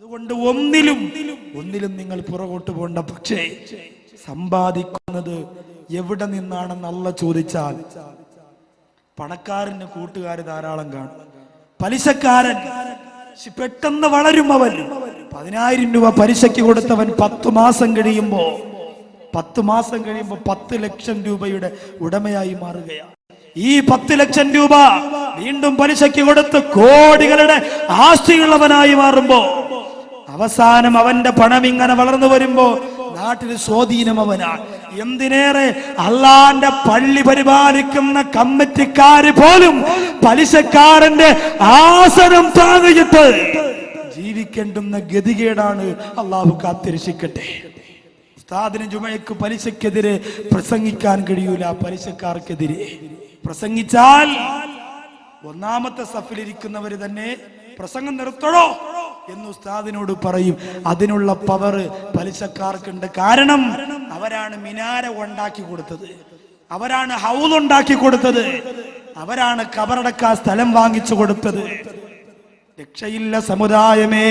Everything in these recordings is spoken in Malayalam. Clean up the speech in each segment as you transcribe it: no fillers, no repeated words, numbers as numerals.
അതുകൊണ്ട് ഒന്നിലും നിങ്ങൾ പുറകോട്ട് പോകണ്ട. പക്ഷേ സമ്പാദിക്കുന്നത് എവിടെ നിന്നാണെന്ന് അള്ളാഹ് ചോദിച്ചാൽ പണക്കാരന് കൂട്ടുകാർ ധാരാളം കാണും. പലിശക്കാരൻ പെട്ടെന്ന് വളരും. അവൻ 10,000 രൂപ പലിശയ്ക്ക് കൊടുത്തവൻ 10 മാസം കഴിയുമ്പോ 10 ലക്ഷം രൂപയുടെ ഉടമയായി മാറുകയാണ്. ഈ 10 ലക്ഷം രൂപ വീണ്ടും പലിശയ്ക്ക് കൊടുത്ത് കോടികളുടെ ആസ്തിയുള്ളവനായി മാറുമ്പോ അവസാനം അവന്റെ പണം ഇങ്ങനെ വളർന്നു വരുമ്പോ നാട്ടിൽ സ്വാധീനം അവനാണ്. എന്തിനേറെ അള്ളാന്റെ പള്ളി പരിപാലിക്കുന്ന കമ്മിറ്റിക്കാര് പോലും പലിശക്കാരന്റെ ആസനം താങ്ങിയിട്ട് ജീവിക്കേണ്ടുന്ന ഗതികേടാണ്. അള്ളാഹു കാത്തിരക്ഷിക്കട്ടെ. ഉസ്താദിന് ജുമയ്ക്ക് പലിശക്കെതിരെ പ്രസംഗിക്കാൻ കഴിയൂല. പലിശക്കാർക്കെതിരെ പ്രസംഗിച്ചാൽ ഒന്നാമത്തെ സഫിലിരിക്കുന്നവര് തന്നെ പ്രസംഗം നിർത്തണോ എന്ന് ഉസ്താദിനോട് പറയും. അതിനുള്ള പവർ പലിശക്കാർക്കുണ്ട്. കാരണം അവരാണ് മിനാര ഉണ്ടാക്കി കൊടുത്തത്, അവരാണ് ഹൗൽ ഉണ്ടാക്കി കൊടുത്തത്, അവരാണ് കബറടക്കാൻ സ്ഥലം വാങ്ങിച്ചു കൊടുത്തത്. രക്ഷയില്ല സമുദായമേ.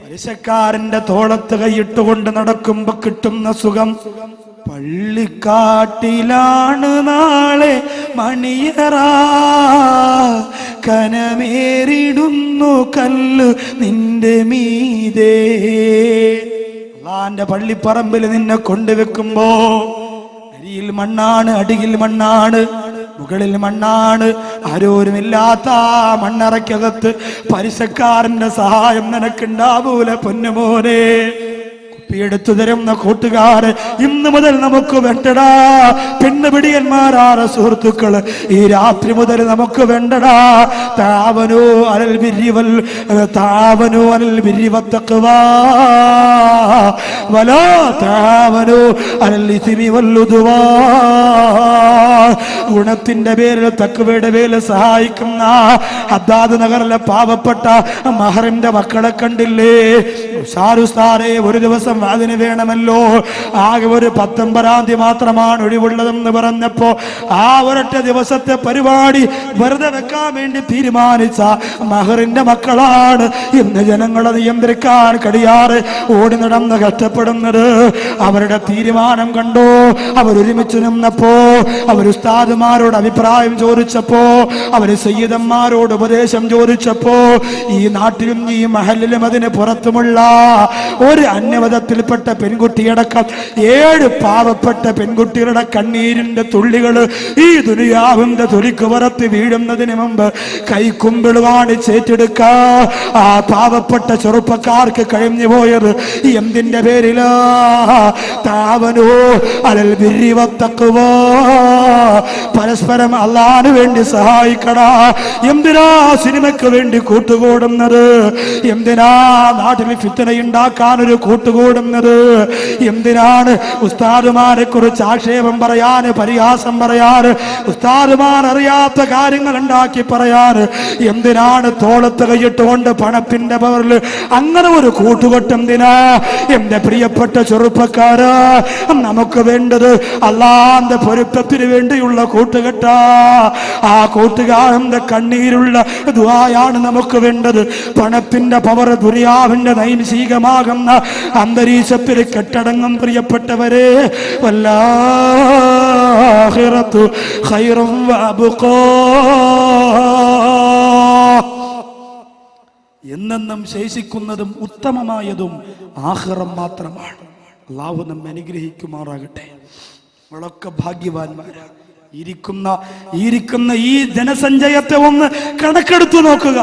പലിശക്കാരന്റെ തോളത്ത് കൈയിട്ടുകൊണ്ട് നടക്കുമ്പോ കിട്ടുന്ന സുഖം. പള്ളിക്കാട്ടിലാണ് നാളെ മണിയറ, കനമേറിടുന്നു കല്ല് നിന്റെ മീതേ. അള്ളാന്റെ പള്ളിപ്പറമ്പിൽ നിന്നെ കൊണ്ടുവെക്കുമ്പോ അരിയിൽ മണ്ണാണ്, അടിയിൽ മണ്ണാണ്, മുകളിൽ മണ്ണാണ്. ആരോരുമില്ലാത്ത മണ്ണറയ്ക്കകത്ത് പലിശക്കാരന്റെ സഹായം നിനക്കുണ്ടാവൂല പൊന്നുമോനെ. എടുത്തു തരുന്ന കൂട്ടുകാര് ഇന്ന് മുതൽ നമുക്ക് വേണ്ടടാ. പെണ്ണുപിടിയന്മാരാണ് സുഹൃത്തുക്കള്. ഈ രാത്രി മുതൽ നമുക്ക് വേണ്ടടാ. താവനു അലൽ ബിർരി വത്തഖ്വാ വലാ താവനു അലൽ ഇസ്മി വൽ ഉദ്വാൻ. ഗുണത്തിന്റെ പേരിൽ തഖ്വയുടെ പേരിൽ സഹായിക്കുന്ന ഹദ്ദാദ് നഗറിലെ പാവപ്പെട്ട മഹറിന്റെ മക്കളെ കണ്ടില്ലേ? ഉസ്താദേ, ഒരു ദിവസം അതിന് വേണമല്ലോ, ആകെ ഒരു 19-ാം തീയതി മാത്രമാണ് ഒഴിവുള്ളതെന്ന് പറഞ്ഞപ്പോ ആ ഒരൊറ്റ ദിവസത്തെ പരിപാടി വെറുതെ വെക്കാൻ വേണ്ടി തീരുമാനിച്ച മഹറിന്റെ മക്കളാണ് ഇന്ന് ജനങ്ങളെ നിയന്ത്രിക്കാൻ കഴിയാറ് ഓടി നടന്ന് കഷ്ടപ്പെടുന്നത്. അവരുടെ തീരുമാനം കണ്ടോ? അവരൊരുമിച്ച് നിന്നപ്പോ, അവർ ഉസ്താദുമാരോട് അഭിപ്രായം ചോദിച്ചപ്പോ, അവര് സയ്യിദന്മാരോട് ഉപദേശം ചോദിച്ചപ്പോ, ഈ നാട്ടിലും ഈ മഹലിലും അതിന് പുറത്തുമുള്ള ഒരു അന്യവധത്തിൽപ്പെട്ട പെൺകുട്ടിയടക്കം 7 പാവപ്പെട്ട പെൺകുട്ടികളുടെ കണ്ണീരിന്റെ തുള്ളികള് ഈ ദുനിയാവിന്റെ തൊലിക്ക് പുറത്ത് വീഴുന്നതിന് മുമ്പ് കൈക്കുമ്പിൾ വാണിച്ചേറ്റെടുക്ക ആ പാവപ്പെട്ട ചെറുപ്പക്കാർക്ക് കഴിഞ്ഞു പോയത് എന്തിന്റെ പേരിലാ? താവനോ അലൽ ബിർരി വത്തഖ്വാ. പരസ്പരം അല്ലാഹുവിന് വേണ്ടി സഹായിക്കടാ. എന്തിനാ സിനിമയ്ക്ക് വേണ്ടി കൂട്ടുകൂടുന്നത്? എന്തിനാ നാട്ടിൽ ഫിത്നയുണ്ടാക്കാൻ ഒരു കൂട്ടുകൂടുന്നത്? എന്തിനാണ് ഉസ്താദുമാരെ കുറിച്ച് ആക്ഷേപം പറയാന്, പരിഹാസം പറയാന്, ഉസ്താദുമാർ അറിയാത്ത കാര്യങ്ങൾ ഉണ്ടാക്കി പറയാന്? എന്തിനാണ് തോളത്ത് കൈയിട്ടുകൊണ്ട് പണത്തിന്റെ പവറിൽ അങ്ങനെ ഒരു കൂട്ടുകെട്ട്? എന്തിനാ? എന്റെ പ്രിയപ്പെട്ട ചെറുപ്പക്കാരാ, നമുക്ക് വേണ്ടത് അല്ലാഹുവിന്റെ പൊരുത്തത്തിന് വേണ്ടിയുള്ള കൂട്ടുകെട്ടാ. ആ കൂട്ടുകാരന്റെ കണ്ണീരുള്ള ദുആയാണ് നമുക്ക് വേണ്ടത്. പണത്തിന്റെ പവർ ദുനിയാവിന്റെ നൈമിഷികമാകുന്ന അന്തരീക്ഷത്തിൽ കെട്ടടങ്ങും. പ്രിയപ്പെട്ടവരെ, വല്ലാഹിറത്തു ഖൈറും വഅബ്ഖാ. എന്നെന്നും ശേഷിക്കുന്നതും ഉത്തമമായതും ആഖിറം മാത്രമാണ്. അല്ലാഹു നമ്മെ അനുഗ്രഹിക്കുമാറാകട്ടെ. നമ്മളൊക്കെ ഭാഗ്യവാന്മാരാണ്. ഇരിക്കുന്ന ഈ ജനസഞ്ചയത്തെ ഒന്ന് കണക്കെടുത്തു നോക്കുക.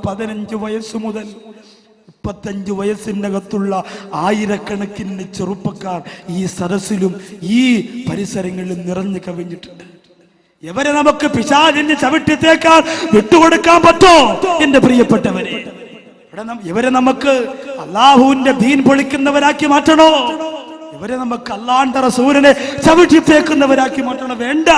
15 വയസ്സ് മുതൽ 35 വയസ്സിന്റെ അകത്തുള്ള ആയിരക്കണക്കിന് ചെറുപ്പക്കാർ ഈ സദസ്സിലും ഈ പരിസരങ്ങളിലും നിറഞ്ഞു കവിഞ്ഞിട്ടുണ്ട്. ഇവരെ നമുക്ക് പിശാചിന്റെ ചവിട്ടിത്തേക്കാൾ വിട്ടുകൊടുക്കാൻ പറ്റോ? എന്റെ പ്രിയപ്പെട്ടവരെ, ഇവരെ നമുക്ക് അല്ലാഹുവിന്റെ ദീൻ പൊളിക്കുന്നവരാക്കി മാറ്റണോ? ഇവരെ നമുക്ക് അല്ലാഹുവിന്റെ റസൂലിനെ ചവിട്ടിത്തേക്കുന്നവരാക്കി മാറ്റണോ? വേണ്ട.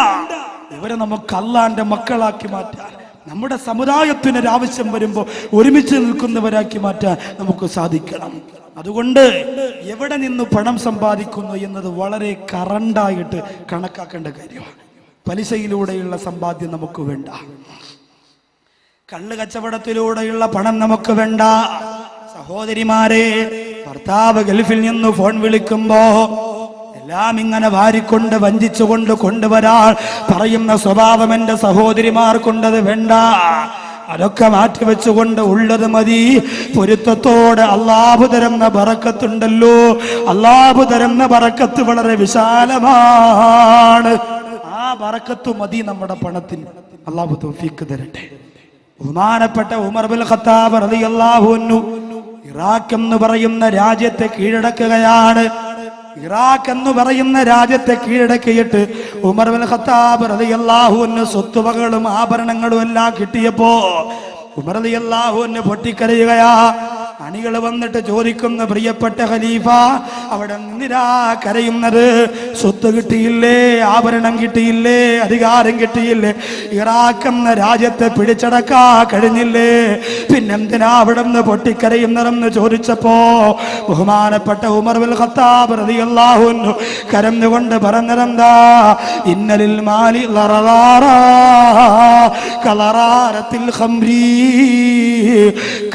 ഇവരെ നമുക്ക് അല്ലാഹുവിന്റെ മക്കളാക്കി മാറ്റാൻ, നമ്മുടെ സമുദായത്തിനൊരു ആവശ്യം വരുമ്പോൾ ഒരുമിച്ച് നിൽക്കുന്നവരാക്കി മാറ്റാൻ നമുക്ക് സാധിക്കണം. അതുകൊണ്ട് എവിടെ നിന്ന് പണം സമ്പാദിക്കുന്നു എന്നത് വളരെ കറണ്ടായിട്ട് കണക്കാക്കേണ്ട കാര്യമാണ്. പലിശയിലൂടെയുള്ള സമ്പാദ്യം നമുക്ക് വേണ്ട. കള്ള് കച്ചവടത്തിലൂടെയുള്ള പണം നമുക്ക് വേണ്ട. സഹോദരിമാരെ, ഭർത്താവ് ഗൾഫിൽ നിന്ന് ഫോൺ വിളിക്കുമ്പോ എല്ലാം ഇങ്ങനെ വാരിക്കൊണ്ട് വഞ്ചിച്ചുകൊണ്ട് കൊണ്ടുവരാൻ പറയുന്ന സ്വഭാവം എന്റെ സഹോദരിമാർക്കുണ്ടത് വേണ്ട. അതൊക്കെ മാറ്റിവെച്ചുകൊണ്ട് ഉള്ളത് മതി. പൊരുത്തത്തോടെ അല്ലാഹു തരുന്ന ബറക്കത്തുണ്ടല്ലോ, അല്ലാഹു തരുന്ന ബറക്കത്ത് വളരെ വിശാലമാണ്. ആ ബറക്കത്ത് മതി നമ്മുടെ പണത്തിന്. അല്ലാഹു തൗഫീഖ് തരട്ടെ. ബഹുമാനപ്പെട്ട ഉമർ ബിൻ ഖത്താബ് റളിയല്ലാഹു അൻഹു ഇറാഖ് എന്ന് പറയുന്ന രാജ്യത്തെ കീഴടക്കുകയാണ്. ഇറാഖ് എന്ന് പറയുന്ന രാജ്യത്തെ കീഴടക്കിയിട്ട് ഉമർ ബിൻ ഖത്താബ് റളിയല്ലാഹു അൻഹു സ്വത്തുവകകളും ആഭരണങ്ങളും എല്ലാം കിട്ടിയപ്പോ ഉമർ റളിയല്ലാഹു അൻഹു പൊട്ടിക്കരയുകയാ. അണികൾ വന്നിട്ട് ചോദിക്കുന്ന, പ്രിയപ്പെട്ട ഖലീഫ, അവിടെ നിന്നിരാ കരയുന്നത്? സ്വത്ത് കിട്ടിയില്ലേ, ആഭരണം കിട്ടിയില്ലേ, അധികാരം കിട്ടിയില്ലേ, ഇറാഖ് എന്ന രാജ്യത്തെ പിടിച്ചടക്കാ കഴിഞ്ഞില്ലേ, പിന്നെന്തിനാ അവിടെ നിന്ന് പൊട്ടിക്കരയുന്നതെന്ന് ചോദിച്ചപ്പോ ബഹുമാനപ്പെട്ട ഉമർ ബിൻ ഖത്താബ് റളിയല്ലാഹു അൻഹു കരഞ്ഞുകൊണ്ട് പറഞ്ഞതെന്താ? ഇന്നലിൽ മാലി ലററാറാ കലറാരത്തിൽ ഖംരി.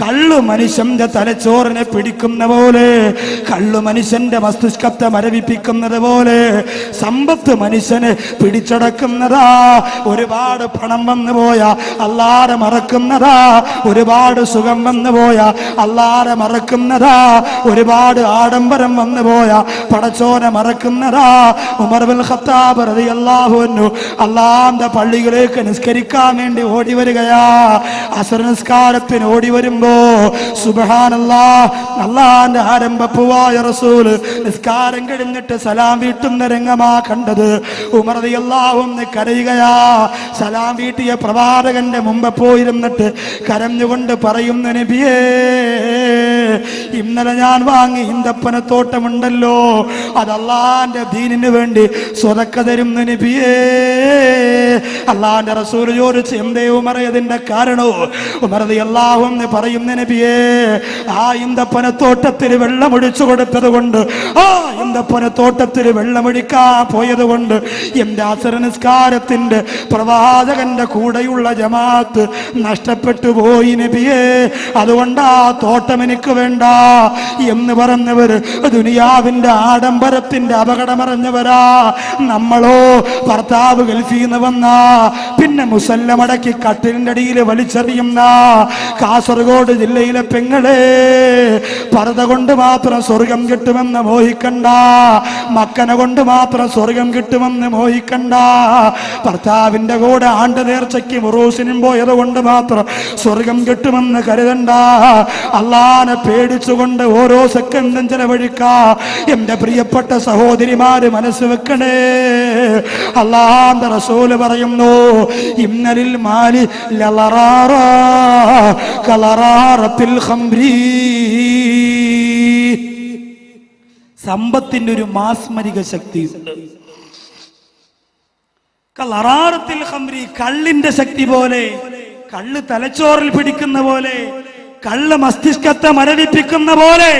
കള്ളു മനുഷ്യന്റെ തലച്ചോറിനെ പിടിക്കുന്ന പോലെ, കള്ളു മനുഷ്യന്റെ മസ്തിഷ്കത്തെ മരവിപ്പിക്കുന്നത് പോലെ സമ്പത്ത് മനുഷ്യനെ പിടിച്ചടക്കുന്നതാ. ഒരുപാട് പണം വന്നു പോയാ അല്ലാഹുവെ മറക്കുന്നതാ. ഒരുപാട് സുഖം വന്നു പോയാ അല്ലാഹുവെ മറക്കുന്നതാ. ഒരുപാട് ആഡംബരം വന്നു പോയാ പടച്ചോനെ മറക്കുന്നതാ. ഉമർ ബിൻ ഖത്താബ് റളിയല്ലാഹു അൻഹു അല്ലാഹുവിന്റെ പള്ളിയിലേക്ക് നിസ്കരിക്കാൻ വേണ്ടി ഓടി വരികയാ. അസ്ർ നിസ്കാരത്തിന് ഓടി വരുമ്പോ സുബ്ഹാനല്ലാഹ്, അല്ലാഹുവിന്റെ ആരംഭപ്പുവായ റസൂൽ നിസ്കാരം കഴിഞ്ഞിട്ട് സലാം വീട്ടുന്ന രംഗമാ കണ്ടത്. ഉമർ റളിയല്ലാഹു അൻഹു കരയുകയാ. സലാം വീട്ടിയ പ്രവാചകന്റെ മുമ്പ് പോയിരുന്നിട്ട് കരഞ്ഞുകൊണ്ട് പറയുന്ന, നബിയേ, ഇന്നലെ ഞാൻ വാങ്ങി ഈന്തപ്പനത്തോട്ടമുണ്ടല്ലോ, അത് അല്ലാഹുവിന്റെ ദീനിന് വേണ്ടി സ്വതക്ക തരുന്ന നബിയേ. അല്ലാഹുവിന്റെ റസൂൽ ചോദിച്ചു, എന്തേ ഉമർ ഇതിന്റെ കാരണോ? ഉമർ റളിയല്ലാഹു അൻഹു പറയുന്ന, നബിയേ, ആ ഈന്തപ്പനത്തോട്ടത്തിൽ വെള്ളമൊഴിച്ചു കൊടുത്തത് കൊണ്ട്, ആ ഈന്തപ്പനത്തോട്ടത്തിൽ വെള്ളമൊഴിക്കാൻ പോയത് കൊണ്ട് എന്റെ അസ്ർ നിസ്കാരത്തിന്റെ പ്രവാചകന്റെ കൂടെയുള്ള ജമാഅത്ത് നഷ്ടപ്പെട്ടു പോയി നബിയേ. അതുകൊണ്ട് ആ തോട്ടം എനിക്ക് വേണ്ട എന്ന് പറഞ്ഞവര് ദുനിയാവിന്റെ ആഡംബരത്തിന്റെ അപകടമറിഞ്ഞവരാ. നമ്മളോ ഭർത്താവ് ഗൾഫിൽ നിന്ന് വന്നാ പിന്നെ മുസല്ലമടക്കി കട്ടിലിന്റെ അടിയിൽ വലിച്ചെറിയുന്ന കാസർഗോഡ് ജില്ലയിലെ പെങ്ങളെ, പർദ്ദ കൊണ്ട് മാത്രം സ്വർഗം കിട്ടുമെന്ന് മോഹിക്കണ്ട, മക്കന കൊണ്ട് മാത്രം സ്വർഗം കിട്ടുമെന്ന് മോഹിക്കണ്ട, ഭർത്താവിന്റെ കൂടെ ആണ്ട് നേർച്ചയ്ക്ക് മുറൂസിനും പോയത് കൊണ്ട് മാത്രം സ്വർഗം കിട്ടുമെന്ന് കരുതണ്ട. അല്ലാഹുവിനെ പേടിച്ചുകൊണ്ട് ഓരോ സെക്കൻഡും ചെലവഴിക്കാ. എന്റെ പ്രിയപ്പെട്ട സഹോദരിമാര് മനസ്സ് വെക്കണേ. അല്ലാഹുവിന്റെ റസൂല് പറയുന്നു, ഇന്നലിൽ മാലി ലററാറാ കലറാറത്തിൽ ഖംരി. സമ്പത്തിന്റെ ഒരു മാസ്മരിക ശക്തിയുണ്ട്. കലറാറത്തിൽ ഖംരി, കള്ളിന്റെ ശക്തി പോലെ, കള്ള് തലച്ചോറിൽ പിടിക്കുന്ന പോലെ, കള്ള് മസ്തിഷ്കത്തെ മരവിപ്പിക്കുന്ന പോലെ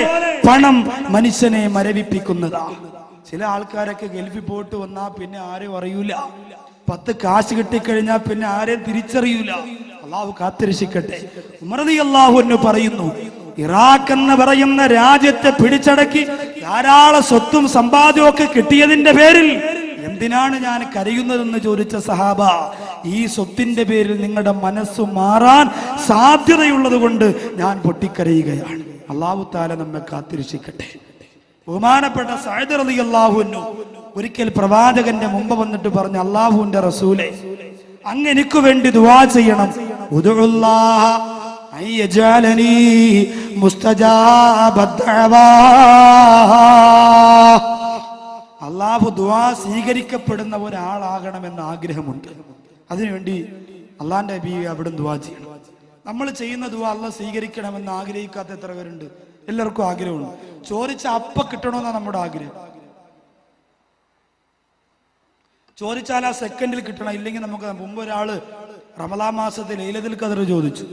പണം മനുഷ്യനെ മരവിപ്പിക്കുന്നതാ. ചില ആൾക്കാരൊക്കെ ഗൾഫിൽ പോയിട്ട് വന്നാ പിന്നെ ആരും അറിയൂല. 10 കാശ് കിട്ടിക്കഴിഞ്ഞാൽ പിന്നെ ആരെയും തിരിച്ചറിയൂല. അള്ളാഹു കാത്തിരക്ഷിക്കട്ടെ. ഉമർ റളിയല്ലാഹു അൻഹു പറയുന്നു, ഇറാഖ് എന്ന് പറയുന്ന രാജ്യത്തെ പിടിച്ചടക്കി ധാരാളം സ്വത്തും സമ്പാദ്യവും ഒക്കെ കിട്ടിയതിന്റെ പേരിൽ എന്തിനാണ് ഞാൻ കരയുന്നതെന്ന് ചോദിച്ച സഹാബ, ഈ സ്വത്തിന്റെ പേരിൽ നിങ്ങളുടെ മനസ്സ് മാറാൻ സാധ്യതയുള്ളത് കൊണ്ട് ഞാൻ പൊട്ടിക്കരയുകയാണ്. അല്ലാഹു തആല നമ്മെ കാത്തിരക്ഷിക്കട്ടെ. ബഹുമാനപ്പെട്ട സഅദ് റളിയല്ലാഹു അൻഹു ഒരിക്കൽ പ്രവാചകന്റെ മുമ്പ് വന്നിട്ട് പറഞ്ഞു, അല്ലാഹുവിന്റെ റസൂലേ, അങ്ങ് എനിക്ക് വേണ്ടി ദുആ ചെയ്യണം. ഉദുല്ലാഹ അയ്യജഅലനി മുസ്തജാബദ് ദഅവാ. അല്ലാഹു ദുആ സ്വീകരിക്കപ്പെടുന്ന ഒരാളാകണമെന്ന് ആഗ്രഹമുണ്ട്. അതിനുവേണ്ടി അള്ളാന്റെ നബി അവിടെ ദുആ ചെയ്യണം. നമ്മൾ ചെയ്യുന്ന ദുആ അല്ലാഹ് സ്വീകരിക്കണമെന്ന് ആഗ്രഹിക്കാത്ത എത്ര പേരുണ്ട്? എല്ലാവർക്കും ആഗ്രഹമുണ്ട്. ചോദിച്ച അപ്പ കിട്ടണമെന്നാണ് നമ്മുടെ ആഗ്രഹം. ചോദിച്ചാൽ ആ സെക്കൻഡിൽ കിട്ടണം. ഇല്ലെങ്കിൽ നമുക്ക് മുമ്പ് ഒരാള് റമളാൻ മാസത്തിൽ ലൈലത്തുൽ ഖദർ ചോദിച്ചു.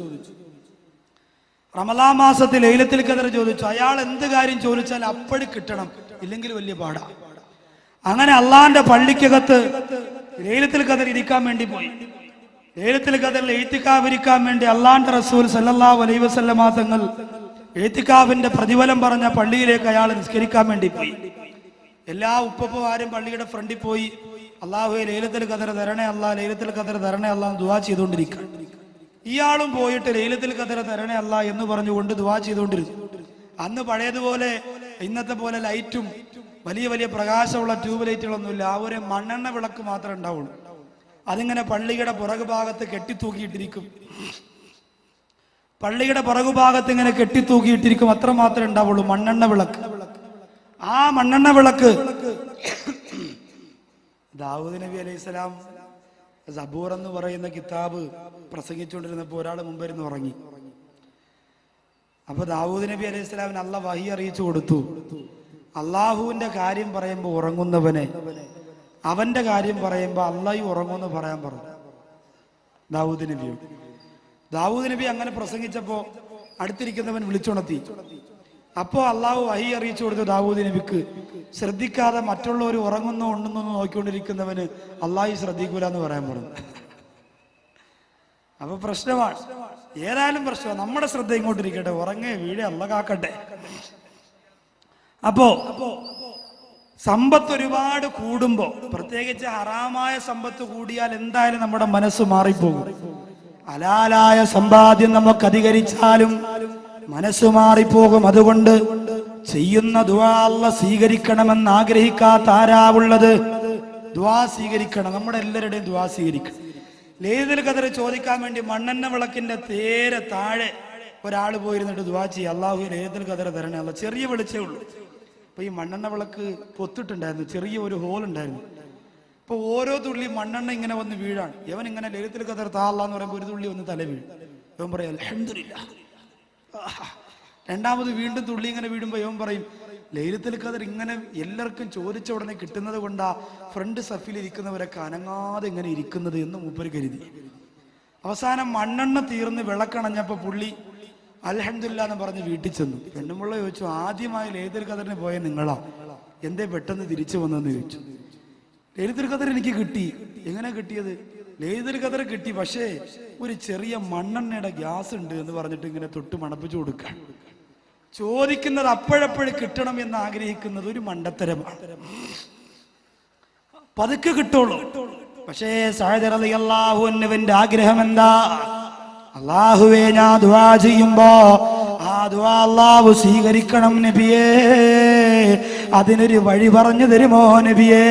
റമളാൻ മാസത്തിൽ ലൈലത്തുൽ ഖദർ ചോദിച്ചു. അയാൾ എന്ത് കാര്യം ചോദിച്ചാൽ അപ്പടി കിട്ടണം, ഇല്ലെങ്കിൽ വലിയ പാടാ. അങ്ങനെ അള്ളാന്റെ പള്ളിക്കകത്ത് ലൈലത്തുൽ ഖദർ ഇരിക്കാൻ വേണ്ടി പോയി. ലൈലത്തുൽ ഖദറിൽ ഇഅ്തികാഫ് ഇരിക്കാൻ വേണ്ടി അല്ലാഹുവിന്റെ റസൂൽ സല്ലല്ലാഹു അലൈഹി വസല്ലമ തങ്ങൾ ഇഅ്തികാഫിന്റെ പ്രതിഫലം പറഞ്ഞ പള്ളിയിലേക്ക് അയാൾ നിസ്കരിക്കാൻ വേണ്ടി പോയി. എല്ലാ ഉപ്പപ്പമാരും പള്ളിയുടെ ഫ്രണ്ടിൽ പോയി അല്ലാഹുവേ ലൈലത്തുൽ ഖദർ തരണേ അല്ലാഹ്, ലൈലത്തുൽ ഖദർ തരണേ അല്ലാഹ് ദുആ ചെയ്തുകൊണ്ടിരിക്കുക. ഇയാളും പോയിട്ട് ലൈലത്തുൽ ഖദർ തരണേ അല്ലാഹ് എന്ന് പറഞ്ഞുകൊണ്ട് ദുആ ചെയ്തുകൊണ്ടിരുന്നു. അന്ന് പഴയതുപോലെ ഇന്നത്തെ പോലെ ലൈറ്റും വലിയ വലിയ പ്രകാശമുള്ള ട്യൂബ് ലൈറ്റുകളൊന്നുമില്ല. ആ ഒരു മണ്ണെണ്ണ വിളക്ക് മാത്രമേ ഉണ്ടാവുള്ളൂ. അതിങ്ങനെ പള്ളിയുടെ പുറകുഭാഗത്ത് കെട്ടിത്തൂക്കിയിട്ടിരിക്കും. പള്ളിയുടെ പുറകുഭാഗത്ത് ഇങ്ങനെ കെട്ടിത്തൂക്കിയിട്ടിരിക്കും. അത്ര മാത്രമേ ഉണ്ടാവുള്ളൂ, മണ്ണെണ്ണ വിളക്ക്. ആ മണ്ണെണ്ണ വിളക്ക് ദാവൂദ് നബി അലൈഹിസ്സലാം സബൂർ എന്ന് പറയുന്ന കിതാബ് പ്രസംഗിച്ചുകൊണ്ടിരുന്നപ്പോൾ ഒരാൾ മുമ്പിരുന്ന് ഉറങ്ങി. അപ്പൊ ദാവൂദ് നബി അലൈഹിസ്സലാമിന് അള്ളാഹ് വഹി അറിയിച്ചു കൊടുത്തു, അള്ളാഹുവിന്റെ കാര്യം പറയുമ്പോൾ ഉറങ്ങുന്നവനെ അവന്റെ കാര്യം പറയുമ്പോൾ അള്ളാഹു ഉറങ്ങുമെന്ന് പറയാൻ പറഞ്ഞു ദാവൂദ് നബിയോട്. ദാവൂദ് നബി അങ്ങനെ പ്രസംഗിച്ചപ്പോ അടുത്തിരിക്കുന്നവൻ വിളിച്ചുണർത്തി. അപ്പോ അള്ളാഹു വഹി അറിയിച്ചു കൊടുത്തു ദാവൂദ് നബിക്ക്, ശ്രദ്ധിക്കാതെ മറ്റുള്ളവർ ഉറങ്ങുന്നോ ഉണ്ടെന്നോ നോക്കിക്കൊണ്ടിരിക്കുന്നവന് അള്ളാഹു ശ്രദ്ധിക്കൂല എന്ന് പറയാൻ പറഞ്ഞു. അപ്പൊ പ്രശ്നമാണ്, ഏതായാലും പ്രശ്നമാണ്. നമ്മുടെ ശ്രദ്ധ ഇങ്ങോട്ടിരിക്കട്ടെ, ഉറങ്ങേ വീഴെ അള്ള കാക്കട്ടെ. അപ്പോ സമ്പത്ത് ഒരുപാട് കൂടുമ്പോ, പ്രത്യേകിച്ച് ഹറാമായ സമ്പത്ത് കൂടിയാൽ എന്തായാലും നമ്മുടെ മനസ്സ് മാറിപ്പോകും. ഹലാലായ സമ്പാദ്യം നമുക്ക് അധികരിച്ചാലും മനസ്സ് മാറിപ്പോകും. അതുകൊണ്ട് ചെയ്യുന്ന ദുആ അല്ലാഹ് സ്വീകരിക്കണമെന്ന് ആഗ്രഹിക്കാത്ത ആരാവുള്ളത്? ദുആ സ്വീകരിക്കണം, നമ്മുടെ എല്ലാവരുടെയും ദുആ സ്വീകരിക്കണം. ലൈലത്തുൽ ഖദർ ചോദിക്കാൻ വേണ്ടി മണ്ണെണ്ണ വിളക്കിന്റെ നേരെ താഴെ ഒരാൾ പോയിരുന്നിട്ട് ദുആ ചെയ്യുക, അല്ലാഹു ലൈലത്തുൽ ഖദർ തരണേ അല്ലാഹ്. ചെറിയ വെളിച്ചേ ഉള്ളൂ. അപ്പൊ ഈ മണ്ണെണ്ണ വിളക്ക് പൊത്തിട്ടുണ്ടായിരുന്നു, ചെറിയ ഒരു ഹോൾ ഉണ്ടായിരുന്നു. അപ്പൊ ഓരോ തുള്ളി മണ്ണെണ്ണ ഇങ്ങനെ വന്ന് വീഴാണ്. ഇവൻ ഇങ്ങനെ ലൈലത്തുൽ ഖദർ താ അല്ലാഹ് എന്ന് പറയുമ്പോൾ ഒരു തുള്ളി ഒന്ന് തല വീഴും. ഇവൻ പറയും അൽഹംദുലില്ലാഹ്. രണ്ടാമത് വീണ്ടും തുള്ളി ഇങ്ങനെ വീഴുമ്പോ ഇവൻ പറയും ലൈലത്തുൽ ഖദർ ഇങ്ങനെ എല്ലാവർക്കും ചോദിച്ച ഉടനെ കിട്ടുന്നത് കൊണ്ടാ ഫ്രണ്ട് സഫിൽ ഇരിക്കുന്നവരൊക്കെ അനങ്ങാതെ ഇങ്ങനെ ഇരിക്കുന്നത് എന്ന് മൂപ്പര് കരുതി. അവസാനം മണ്ണെണ്ണ തീർന്ന് വിളക്കണഞ്ഞപ്പോ പുള്ളി അൽഹംദുലില്ലാഹ് എന്ന് പറഞ്ഞ് വീട്ടിൽ ചെന്നു. പെണ്ണുമുള്ള ചോദിച്ചു, ആദ്യമായി ലൈലത്തുൽ ഖദറിന് പോയ നിങ്ങളാ, എന്തേ പെട്ടെന്ന് തിരിച്ചു വന്നെന്ന് ചോദിച്ചു. ലൈലത്തുൽ ഖദർ എനിക്ക് കിട്ടി. എങ്ങനെ കിട്ടിയത്? ലൈലത്തുൽ ഖദർ കിട്ടി, പക്ഷേ ഒരു ചെറിയ മണ്ണെണ്ണയുടെ ഗ്യാസ് ഉണ്ട് എന്ന് പറഞ്ഞിട്ട് ഇങ്ങനെ തൊട്ട് മണപ്പിച്ചു കൊടുക്കാൻ. ചോദിക്കുന്നത് അപ്പോഴപ്പോഴും കിട്ടണം എന്ന് ആഗ്രഹിക്കുന്നത് ഒരു മണ്ടത്തരമാണ്. പതുക്കെ കിട്ടുള്ളൂ. പക്ഷേ സഅദ് റളിയല്ലാഹു അൻഹുവിന്റെ ആഗ്രഹം എന്താ? അല്ലാഹുവേ, ഞാൻ ദുആ ചെയ്യുമ്പോ ആ ദുആ അല്ലാഹു സ്വീകരിക്കണം നബിയേ, അതിനൊരു വഴി പറഞ്ഞു തരുമോ നബിയേ?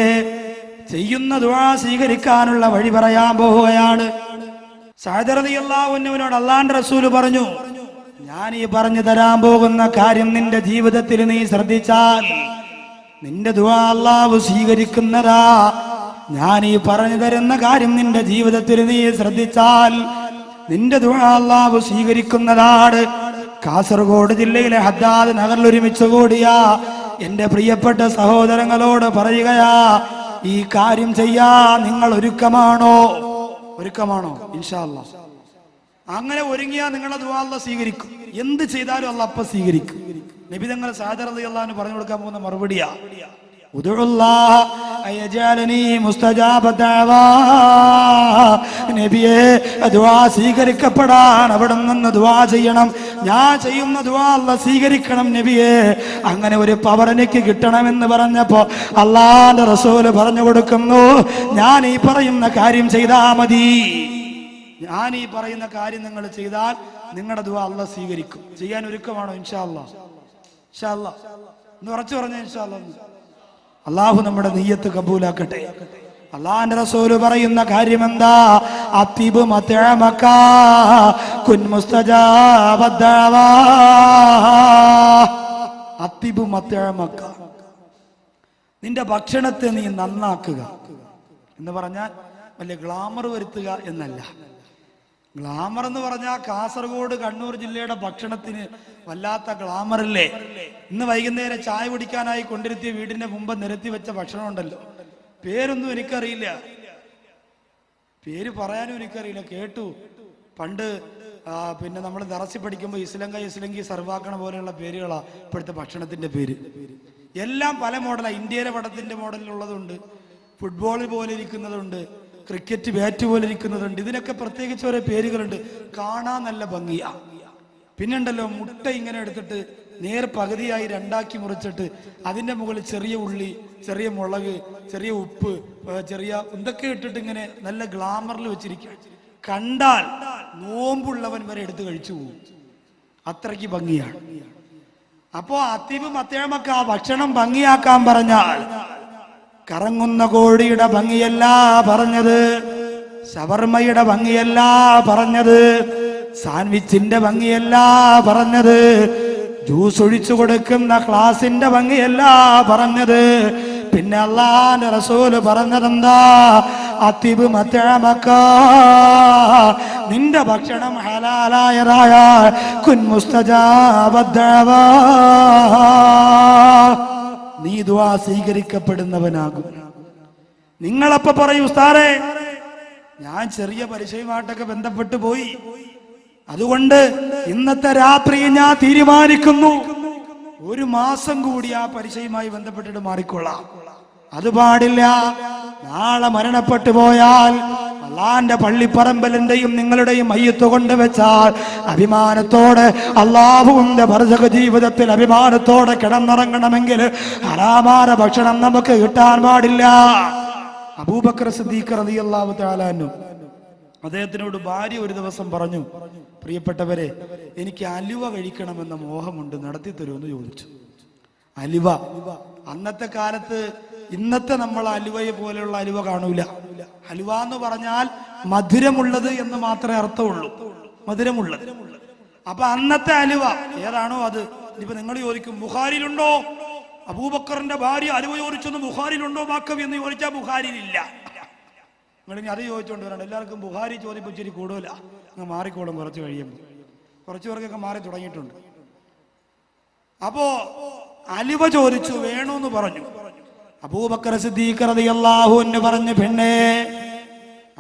ചെയ്യുന്ന ദുആ സ്വീകരിക്കാനുള്ള വഴി പറയാൻ പോവുകയാണ്. സഅദ് റളിയല്ലാഹു അൻഹുവിനോട് അല്ലാഹുവിന്റെ റസൂൽ പറഞ്ഞു, ഞാൻ ഈ പറഞ്ഞു തരാൻ പോകുന്ന കാര്യം നിന്റെ ജീവിതത്തിൽ നീ ശ്രദ്ധിച്ചാൽ നിന്റെ ദുആ അല്ലാഹു സ്വീകരിക്കുന്നതാ. ഞാൻ ഈ പറഞ്ഞു തരുന്ന കാര്യം നിന്റെ ജീവിതത്തിൽ നീ ശ്രദ്ധിച്ചാൽ നിന്റെ ദുആ അല്ലാഹു സ്വീകരിക്കുന്നതാണ്. കാസർഗോഡ് ജില്ലയിലെ ഹദ്ദാദ് നഗറിൽ ഒരുമിച്ച് കൂടിയ എന്റെ പ്രിയപ്പെട്ട സഹോദരങ്ങളോട് പറയുകയാ, ഈ കാര്യം ചെയ്യാ നിങ്ങൾ ഒരുക്കമാണോ? ഒരുക്കമാണോ? ഇൻഷാ അല്ലാഹ് അങ്ങനെ ഒരുങ്ങിയാ നിങ്ങളെ ദുആ അല്ലാഹ് സ്വീകരിക്കും. എന്ത് ചെയ്താലും അല്ലാഹ് അപ്പം സ്വീകരിക്കും. നബി തങ്ങൾ സഅദ് റളിയല്ലാഹു അൻഹു പറഞ്ഞു കൊടുക്കാൻ പോകുന്ന മറുപടിയാ, ഉദുഉല്ലാഹ അയജഅലനി മുസ്തജാബ ദഅവാ. നബിയേ, ദുആ സ്വീകരിക്കപ്പെടാൻ അവിടെ നിന്ന് ദുആ ചെയ്യണം. ഞാൻ ചെയ്യുന്ന ദുആ അല്ലാഹ് സ്വീകരിക്കണം നബിയേ. അങ്ങനെ ഒരു പവർ എനിക്ക് കിട്ടണമെന്ന് പറഞ്ഞപ്പോ അല്ലാഹുവിന്റെ റസൂൽ പറഞ്ഞു കൊടുക്കുന്നു, ഞാൻ ഈ പറയുന്ന കാര്യം ചെയ്താ മതി. ഞാൻ ഈ പറയുന്ന കാര്യം നിങ്ങൾ ചെയ്താൽ നിങ്ങളുടെ ദുആ അല്ലാഹ് സ്വീകരിക്കും. ചെയ്യാൻ ഒരുക്കമാണോ? ഇൻഷാ അല്ലാഹ്. ഇൻഷാ അല്ലാഹ് എന്ന് ഉറച്ചു പറഞ്ഞ ഇൻഷാ അല്ലാഹ്. അല്ലാഹു നമ്മുടെ നിയ്യത്ത് കബൂലാക്കട്ടെ. അല്ലാഹുവിന്റെ റസൂൽ പറയുന്ന കാര്യം എന്താ? അത്തിബ് മതഅമക കുൻ മുസ്തജാബ ദഅവാ. അത്തിബ് മതഅമക, നിന്റെ ഭക്ഷണത്തെ നീ നന്നാക്കുക എന്ന് പറഞ്ഞാൽ വലിയ ഗ്ലാമർ വരുത്തുക എന്നല്ല. ഗ്ലാമർ എന്ന് പറഞ്ഞാൽ കാസർഗോഡ് കണ്ണൂർ ജില്ലയുടെ ഭക്ഷണത്തിന് വല്ലാത്ത ഗ്ലാമറല്ലേ. ഇന്ന് വൈകുന്നേരം ചായ കുടിക്കാനായി കൊണ്ടിരുത്തിയ വീടിന്റെ മുമ്പ് നിരത്തി വെച്ച ഭക്ഷണം ഉണ്ടല്ലോ, പേരൊന്നും എനിക്കറിയില്ല, പേര് പറയാനും എനിക്കറിയില്ല. കേട്ടു പണ്ട് പിന്നെ നമ്മൾ ദറസിൽ പഠിക്കുമ്പോൾ ഇസ്ലങ്കി സർവാക്കണ പോലെയുള്ള പേരുകളാ ഇപ്പോഴത്തെ ഭക്ഷണത്തിന്റെ പേര്. എല്ലാം പല മോഡലാണ്. ഇന്ത്യയിലെ പടത്തിന്റെ മോഡലിലുള്ളതുണ്ട്, ഫുട്ബോൾ പോലെ ഇരിക്കുന്നതുണ്ട്, ക്രിക്കറ്റ് ബാറ്റ് പോലെ ഇരിക്കുന്നതുണ്ട്. ഇതിനൊക്കെ പ്രത്യേകിച്ച് ഓരോ പേരുകളുണ്ട്. കാണാൻ നല്ല ഭംഗിയാ. പിന്നുണ്ടല്ലോ മുട്ട ഇങ്ങനെ എടുത്തിട്ട് നേർ പകുതിയായി രണ്ടാക്കി മുറിച്ചിട്ട് അതിന്റെ മുകളിൽ ചെറിയ ഉള്ളി, ചെറിയ മുളക്, ചെറിയ ഉപ്പ്, ചെറിയ എന്തൊക്കെ ഇട്ടിട്ട് ഇങ്ങനെ നല്ല ഗ്ലാമറിൽ വെച്ചിരിക്കുക. കണ്ടാൽ നോമ്പുള്ളവൻ വരെ എടുത്ത് കഴിച്ചു പോകും, അത്രയ്ക്ക് ഭംഗിയാണ്. അപ്പോ അത്തീബ് മത്തേമൊക്കെ ആ ഭക്ഷണം ഭംഗിയാക്കാൻ പറഞ്ഞാൽ കറങ്ങുന്ന കോഴിയുടെ ഭംഗിയല്ല പറഞ്ഞത്, ഷവർമ്മയുടെ ഭംഗിയല്ല പറഞ്ഞത്, സാൻഡ്വിച്ചിന്റെ ഭംഗിയല്ല പറഞ്ഞത്, ജ്യൂസ് ഒഴിച്ചു കൊടുക്കുന്ന ക്ലാസിന്റെ ഭംഗിയല്ല പറഞ്ഞത്. പിന്നെ അല്ലാഹുവിന്റെ റസൂല് പറഞ്ഞതെന്താ? അത്തിബ് മത്തഅമക, നിന്റെ ഭക്ഷണം ഹലാലായതായ കുൻ മുസ്തജാബദ്ദഅവ, നീ ദുആ സ്വീകരിക്കപ്പെടുന്നവനാകും. നിങ്ങളപ്പോ പറയൂ, ഉസ്താദേ ഞാൻ ചെറിയ പരിചയമായിട്ടൊക്കെ ബന്ധപ്പെട്ടു പോയി, അതുകൊണ്ട് ഇന്നത്തെ രാത്രി ഞാൻ തീരുമാനിക്കുന്നു ഒരു മാസം കൂടി ആ പരിചയമായി ബന്ധപ്പെട്ടിട്ട് മാറിക്കൊള്ളാം. അത് പാടില്ല. നാളെ മരണപ്പെട്ടു പോയാൽ അള്ളാന്റെ പള്ളിപ്പറമ്പലിന്റെയും നിങ്ങളുടെയും മയ്യത്ത് കൊണ്ടുവച്ചാൽ അഭിമാനത്തോടെ അള്ളാഹുവിന്റെ ബർസഖ് ജീവിതത്തിൽ അഭിമാനത്തോടെ കിടന്നിറങ്ങണമെങ്കിൽ ഹറാമായ ഭക്ഷണം നമുക്ക് കിട്ടാൻ പാടില്ല. അബൂബക്കർ സിദ്ദീഖ് റളിയല്ലാഹു തആല അൻഹു അദ്ദേഹത്തിനോട് ഭാര്യ ഒരു ദിവസം പറഞ്ഞു, പ്രിയപ്പെട്ടവരെ, എനിക്ക് അലുവ കഴിക്കണമെന്ന മോഹമുണ്ട്, നടത്തി തരുമെന്ന് ചോദിച്ചു. അലുവ അന്നത്തെ കാലത്ത് ഇന്നത്തെ നമ്മൾ അലുവയെ പോലെയുള്ള അലുവ കാണൂല. ഹലുവ എന്ന് പറഞ്ഞാൽ മധുരമുള്ളത് എന്ന് മാത്രമേ അർത്ഥമുള്ളൂ, മധുരമുള്ളത്. അപ്പൊ അന്നത്തെ അലുവ ഏതാണോ അത്. ഇപ്പൊ നിങ്ങൾ ചോദിക്കും ബുഖാരിയിലുണ്ടോ? അബൂബക്കറിന്റെ ഭാര്യ അലുവ ചോദിച്ചൊന്ന് ബുഖാരിയിലുണ്ടോ വാക്കവി എന്ന് ചോദിച്ചാൽ ബുഖാരിയിലില്ല. നിങ്ങൾ ഇനി അത് ചോദിച്ചുകൊണ്ട് വരണം. എല്ലാവർക്കും ബുഖാരി ചോദിപ്പോൾ ഇച്ചിരി കൂടുതല, അങ്ങ് മാറിക്കോളും കുറച്ച് കഴിയുമ്പോൾ. കുറച്ചു പേർക്കൊക്കെ മാറി തുടങ്ങിയിട്ടുണ്ട്. അപ്പോ അലുവ ചോദിച്ചു, വേണമെന്ന് പറഞ്ഞു. അബൂബക്കർ സിദ്ദീഖ് റളിയല്ലാഹു അൻഹു പറഞ്ഞു, പെണ്ണേ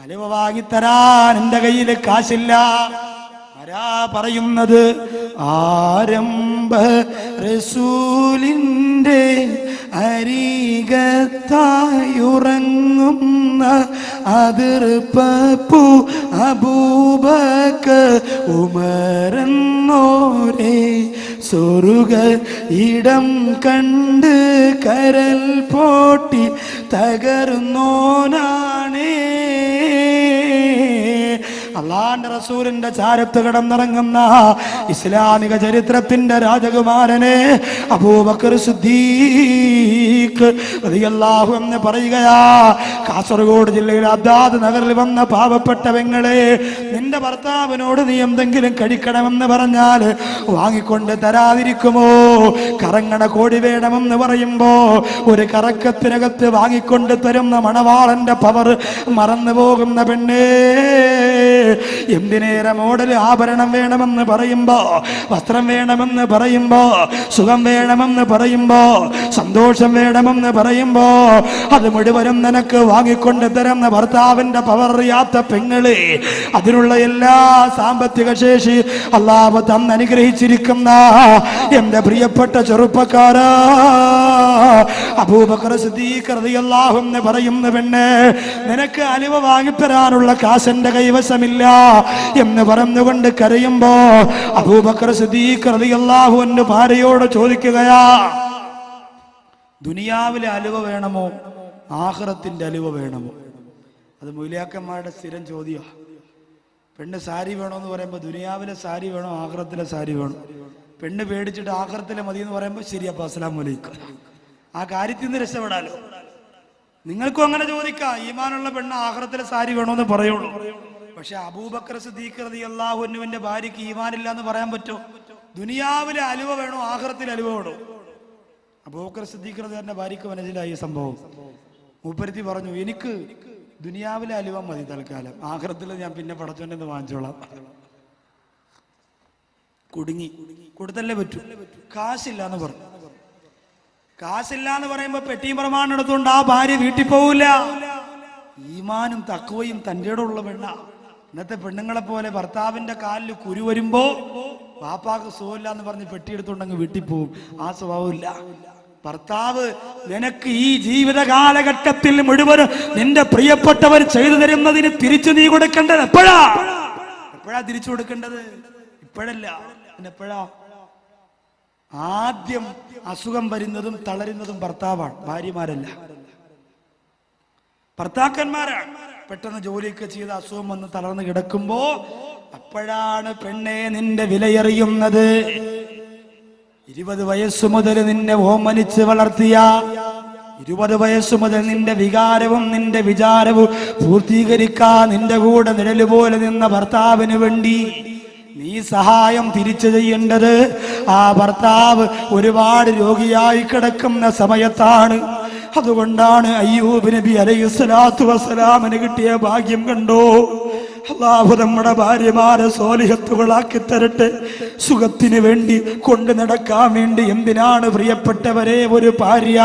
അലുവ വാങ്ങിത്തരാൻ എന്റെ കയ്യിൽ കാശില്ല. ആരാ പറയുന്നത്? ആരംഭ റസൂലിന്റെ അരികത്തായുറങ്ങുന്ന അതിർപ്പൂ അബൂബക്കർ ഉമറന്നോരേ സ്വർഗ ഇടം കണ്ട് കരൽ പോട്ടി തകർന്നോനാണേ. അള്ളാന്റെ റസൂലിന്റെ ചാരത്ത് കിടന്നിറങ്ങുന്ന ഇസ്ലാമിക ചരിത്രത്തിന്റെ രാജകുമാരനെ അബൂബക്കർ സിദ്ദീഖ് റളിയല്ലാഹു അൻഹു പറയുകയാ, കാസർഗോഡ് ജില്ലയിലെ അദ്ദാദ് നഗറിൽ വന്ന പാവപ്പെട്ട പെങ്ങളെ, നിന്റെ ഭർത്താവിനോട് നീ എന്തെങ്കിലും കഴിക്കണമെന്ന് പറഞ്ഞാൽ വാങ്ങിക്കൊണ്ട് തരാതിരിക്കുമോ? കറങ്ങണ കോഴി വേണമെന്ന് പറയുമ്പോ ഒരു കറക്കത്തിനകത്ത് വാങ്ങിക്കൊണ്ട് തരുന്ന മണവാളന്റെ പവർ മറന്നു പോകുന്ന പെണ്ണേ, എന്തിനേറെ മോഡൽ ആഭരണം വേണമെന്ന് പറയുമ്പോ, വസ്ത്രം വേണമെന്ന് പറയുമ്പോ, സുഖം വേണമെന്ന് പറയുമ്പോ, സന്തോഷം വേണമെന്ന് പറയുമ്പോ അത് മുഴുവനും നിനക്ക് വാങ്ങിക്കൊണ്ട് തരുന്ന ഭർത്താവിന്റെ പവർ അറിയാത്ത പെങ്ങളെ, അതിനുള്ള എല്ലാ സാമ്പത്തിക ശേഷി അല്ലാഹു തന്ന് അനുഗ്രഹിച്ചിരിക്കുന്ന എന്റെ പ്രിയപ്പെട്ട ചെറുപ്പക്കാരാ, അബൂബക്കർ സിദ്ദീഖ് റളിയല്ലാഹു അൻഹു പറയുന്ന പെണ്ണെ, നിനക്ക് അലുവ വാങ്ങിത്തരാനുള്ള കാശന്റെ കൈവശമില്ല എന്ന് പറഞ്ഞുകൊണ്ട് കരയുമ്പോ അബൂബക്കർ സിദ്ദീഖ് റളിയല്ലാഹു അൻഹു ഭാര്യയോട് ചോദിക്കുകയാ, ദുനിയാവിലെ അലുവ വേണമോ ആഖിറത്തിന്റെ അലുവ വേണമോ? അത് മൗലിയാക്കന്മാരുടെ സ്ഥിരം ചോദ്യമാണ്. പെണ്ണ് സാരി വേണോന്ന് പറയുമ്പോൾ ദുനിയാവിലെ സാരി വേണോ ആഖിറത്തിലെ സാരി വേണോ? പെണ്ണ് പേടിച്ചിട്ട് ആഖിറത്തിലെ മതി എന്ന് പറയുമ്പോൾ ശരി, അപ്പൊ അസ്സലാമു അലൈക്കും, ആ കാര്യത്തിൽ നിന്ന് രക്ഷപ്പെടാലോ. നിങ്ങൾക്കും അങ്ങനെ ചോദിക്കാം, ഈമാനുള്ള പെണ്ണ് ആഖിറത്തിലെ സാരി വേണോന്ന് പറയുള്ളൂ. പക്ഷെ അബൂബക്കർ സിദ്ദീഖ് റളിയല്ലാഹു അൻഹുവിന്റെ ഭാര്യയ്ക്ക് ഈമാനില്ല എന്ന് പറയാൻ പറ്റുമോ? ദുനിയാവിലെ അലുവ വേണോ ആഖിറത്തിലെ അലുവ വേണോ? അബൂബക്കർ സിദ്ദീഖ് റളിയല്ലാഹുവിന്റെ ഭാര്യയ്ക്ക് മനസ്സിലായി സംഭവം. മൂപ്പരുത്തി പറഞ്ഞു, എനിക്ക് ദുനിയാവിലെ അലുവ മതി തൽക്കാലം, ആഖിറത്തിലെ ഞാൻ പിന്നെ പടച്ചോന്റെ വാങ്ങിച്ചോളാം. കുടുങ്ങി. കൊടുത്തല്ലേ പറ്റൂ. കാശില്ല എന്ന് പറഞ്ഞു. കാശില്ല എന്ന് പറയുമ്പോ പെട്ടിയും പ്രമാണം എടുത്തുകൊണ്ട് ആ ഭാര്യ വീട്ടിൽ പോവില്ല. ഈമാനും തഖ്വയും തന്റെ ഉള്ള പെണ്ണ. ഇന്നത്തെ പെണ്ണുങ്ങളെ പോലെ ഭർത്താവിന്റെ കാലിൽ കുരു വരുമ്പോ വാപ്പാക്ക് സുഖമില്ല എന്ന് പറഞ്ഞ് പെട്ടിയെടുത്തുണ്ടെങ്കിൽ വീട്ടിൽ പോവും. ആ സ്വഭാവം ഇല്ല. ഭർത്താവ് നിനക്ക് ഈ ജീവിത കാലഘട്ടത്തിൽ മുഴുവനും നിന്റെ പ്രിയപ്പെട്ടവർ ചെയ്തു തരുന്നതിന് തിരിച്ചു നീ കൊടുക്കേണ്ടത് എപ്പോഴാ തിരിച്ചു കൊടുക്കേണ്ടത്? ഇപ്പോഴല്ല, എപ്പോഴാ? ആദ്യം അസുഖം വരുന്നതും തളരുന്നതും ഭർത്താവാണ്, ഭാര്യമാരല്ല. ഭർത്താക്കന്മാരാണ്. പെട്ടെന്ന് ജോലിയൊക്കെ ചെയ്ത് അസുഖം വന്ന് തളർന്ന് കിടക്കുമ്പോ അപ്പോഴാണ് പെണ്ണെ നിന്റെ വിലയറിയുന്നത്. 20 വയസ്സു മുതൽ നിന്നെ ഓമനിച്ച് വളർത്തിയ, 20 വയസ്സു മുതൽ നിന്റെ വികാരവും നിന്റെ വിചാരവും പൂർത്തീകരിക്കാൻ നിന്റെ കൂടെ നിഴല് പോലെ നിന്ന ഭർത്താവിന് വേണ്ടി നീ സഹായം തിരിച്ചു ചെയ്യേണ്ടത് ആ ഭർത്താവ് ഒരുപാട് രോഗിയായി കിടക്കുന്ന സമയത്താണ്. അതുകൊണ്ടാണ് അയ്യൂബ് നബി അലൈഹിസ്സലാത്തു വസ്സലാമിന് കിട്ടിയ ഭാഗ്യം കണ്ടോ. അല്ലാഹു നമ്മുടെ ഭാര്യമാരെ സ്വാലിഹത്തുകളാക്കി തരട്ടെ. സുഖത്തിന് വേണ്ടി കൊണ്ടു നടക്കാൻ വേണ്ടി എന്തിനാണ് പ്രിയപ്പെട്ടവരെ ഒരു ഭാര്യ?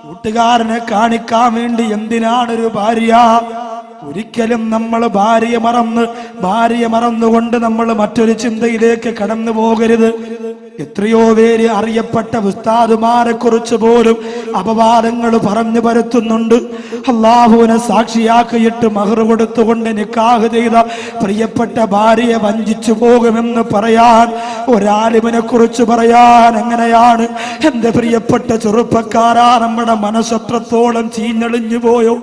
കൂട്ടുകാരനെ കാണിക്കാൻ വേണ്ടി എന്തിനാണ് ഒരു ഭാര്യ? ഒരിക്കലും നമ്മൾ ഭാര്യയെ മറന്നുകൊണ്ട് നമ്മൾ മറ്റൊരു ചിന്തയിലേക്ക് കടന്നു പോകരുത്. എത്രയോ പേര് അറിയപ്പെട്ട ഉസ്താദുമാരെ കുറിച്ച് പോലും അപവാദങ്ങൾ പറഞ്ഞു പരത്തുന്നുണ്ട്. അള്ളാഹുവിനെ സാക്ഷിയാക്കിയിട്ട് മഹർ കൊടുത്തുകൊണ്ട് നിക്കാഹ് ചെയ്ത പ്രിയപ്പെട്ട ഭാര്യയെ വഞ്ചിച്ചു പോകുമെന്ന് പറയാൻ, ഒരാലിമിനെ കുറിച്ച് പറയാൻ എങ്ങനെയാണ്? എന്റെ പ്രിയപ്പെട്ട ചെറുപ്പക്കാരാ, നമ്മുടെ മനസ്സത്രത്തോളം ചീഞ്ഞളിഞ്ഞു പോയോ?